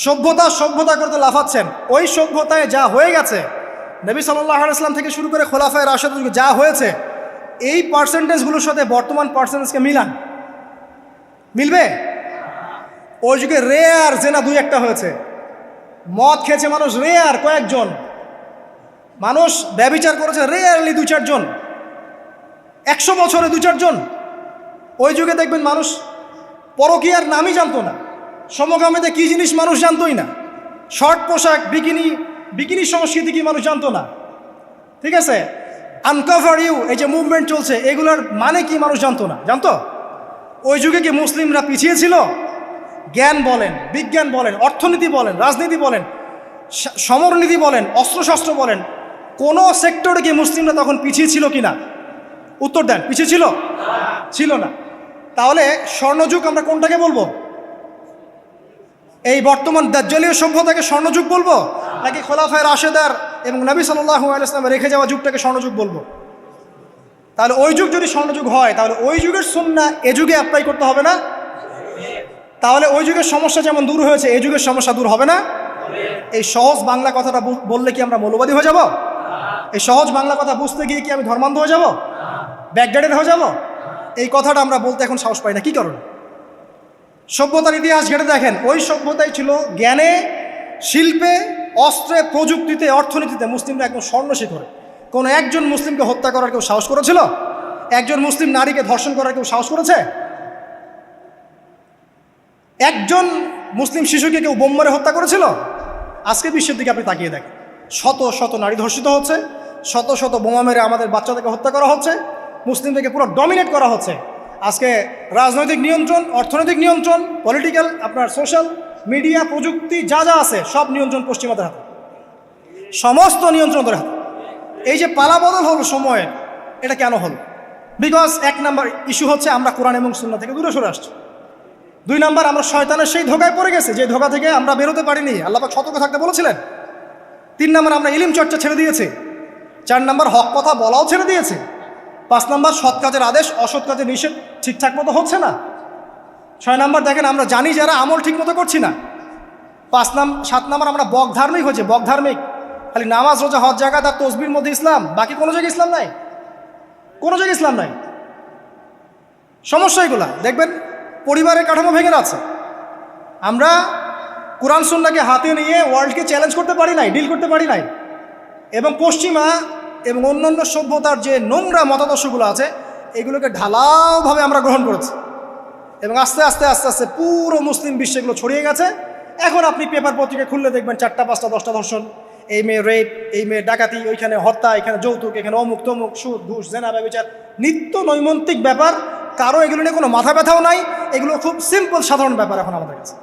A: সভ্যতা করতে লাফাচ্ছেন। ওই সভ্যতায় যা হয়ে গেছে, নবী সাল্লাল্লাহু আলাইহি ওয়াসাল্লাম থেকে শুরু করে খোলাফায়ে রাশেদের যুগে যা হয়েছে, এই পার্সেন্টেজগুলোর সাথে বর্তমান পার্সেন্টেজকে মিলবে? ওই যুগে রেয়ার জেনা 2-1টা হয়েছে। মদ খেয়েছে মানুষ রেয়ার কয়েকজন, মানুষ ব্যভিচার করেছে রেয়ারলি 2-4 জন, 100 বছরে 2-4 জন। ওই যুগে দেখবেন মানুষ পরকীয়ার নামই জানতো না, সমকামিতা কী জিনিস মানুষ জানতোই না, শর্ট পোশাক, বিকিনি সংস্কৃতি কি মানুষ জানতো না। ঠিক আছে, আনকভার ইউ, এই যে মুভমেন্ট চলছে, এগুলোর মানে কি মানুষ জানতো না। জানতো? ওই যুগে কি মুসলিমরা পিছিয়ে ছিল? জ্ঞান বলেন, বিজ্ঞান বলেন, অর্থনীতি বলেন, রাজনীতি বলেন, সমরনীতি বলেন, অস্ত্রশস্ত্র বলেন, কোনো সেক্টরে কি মুসলিমরা তখন পিছিয়ে ছিল কি না? উত্তর দেন, পিছিয়ে ছিল না। তাহলে স্বর্ণযুগ আমরা কোনটাকে বলবো? এই বর্তমান দাজ্জালীয় সভ্যতাকে স্বর্ণযুগ বলবো, নাকি খোলাফায়ে রাশেদার এবং নবী সাল্লাল্লাহু আলাইহি ওয়াসাল্লাম রেখে যাওয়া যুগটাকে স্বর্ণযুগ বলবো? তাহলে ওই যুগ যদি স্বর্ণযুগ হয়, তাহলে ওই যুগের সুন্নাহ এ যুগে অ্যাপ্লাই করতে হবে না? তাহলে ওই যুগের সমস্যা যেমন দূর হয়েছে, এই যুগের সমস্যা দূর হবে না? এই সহজ বাংলা কথাটা বললে কি আমরা মৌলবাদী হয়ে যাব? এই সহজ বাংলা কথা বুঝতে গিয়ে কি আমি ধর্মান্ধ হয়ে যাব, ব্যাকডেটেড হয়ে যাব? এই কথাটা আমরা বলতে এখন সাহস পাই না। কি কারণে? সভ্যতার ইতিহাস ঘেটে দেখেন, ওই সভ্যতাই ছিল জ্ঞানে, শিল্পে, অস্ত্রে, প্রযুক্তিতে, অর্থনীতিতে মুসলিমরা একদম স্বর্ণ শিখরে। কোনো একজন মুসলিমকে হত্যা করার কেউ সাহস করেছিল? একজন মুসলিম নারীকে ধর্ষণ করার কেউ সাহস করেছে? একজন মুসলিম শিশুকে কেউ বোম মেরে হত্যা করেছিল? আজকে বিশ্বের দিকে আপনি তাকিয়ে দেখেন, শত শত নারী ধর্ষিত হচ্ছে, শত শত বোমা মেরে আমাদের বাচ্চাদেরকে হত্যা করা হচ্ছে, মুসলিমদেরকে পুরো ডমিনেট করা হচ্ছে। আজকে রাজনৈতিক নিয়ন্ত্রণ, অর্থনৈতিক নিয়ন্ত্রণ, পলিটিক্যাল, আপনার সোশ্যাল মিডিয়া, প্রযুক্তি যা আছে সব নিয়ন্ত্রণ পশ্চিমাদের হাতে, সমস্ত নিয়ন্ত্রণ তাদের হাতে। এই যে পালাবদল হলো সময়ের, এটা কেন হলো? বিকজ 1 নাম্বার ইস্যু হচ্ছে আমরা কোরআন এবং সুন্নাহ থেকে দূরে সরে আসছি। 2 নাম্বার, আমরা শয়তানের সেই ধোকায় পড়ে গেছে, যে ধোকা থেকে আমরা বেরোতে পারিনি, আল্লাহ পাক সতর্ক থাকতে বলেছিলেন। 3 নাম্বার, আমরা ইলম চর্চা ছেড়ে দিয়েছি। 4 নাম্বার, হক কথা বলাও ছেড়ে দিয়েছে। 5 নাম্বার, সৎ কাজের আদেশ, অসৎ কাজের নিষেধ ঠিকঠাক মতো হচ্ছে না। 6 নাম্বার, দেখেন আমরা জানি যারা আমল ঠিক মতো করছি না। 7 নাম্বার, আমরা বকধার্মিক হয়েছে, বকধার্মিক, খালি নামাজ, রোজা, হজ, যাকাত আর তসবির মধ্যে ইসলাম, বাকি কোনো জায়গায় ইসলাম নাই, কোনো জায়গায় ইসলাম নাই। সমস্যা এগুলা দেখবেন পরিবারের কাঠামো ভেঙে যাচ্ছে। আমরা কোরআন সুন্নাহকে হাতে নিয়ে ওয়ার্ল্ডকে চ্যালেঞ্জ করতে পারি নাই, ডিল করতে পারি নাই, এবং পশ্চিমা এবং অন্যান্য সভ্যতার যে নোংরা মতাদর্শগুলো আছে এগুলোকে ঢালাওভাবে আমরা গ্রহণ করেছি, এবং আস্তে আস্তে আস্তে আস্তে পুরো মুসলিম বিশ্বে এগুলো ছড়িয়ে গেছে। এখন আপনি পেপার পত্রিকা খুললে দেখবেন 4টা 5টা 10টা ধর্ষণ, এই মেয়ে রেপ, এই মেয়ে ডাকাতি, ওইখানে হত্যা, এখানে যৌতুক, এখানে অমুক তমুক, সুদ, ঘুষ, জেনা, ব্যভিচার, নিত্য নৈমিত্তিক ব্যাপার। কারো এগুলো নিয়ে কোনো মাথা ব্যথাও নাই, এগুলো খুব সিম্পল সাধারণ ব্যাপার এখন আমাদের কাছে।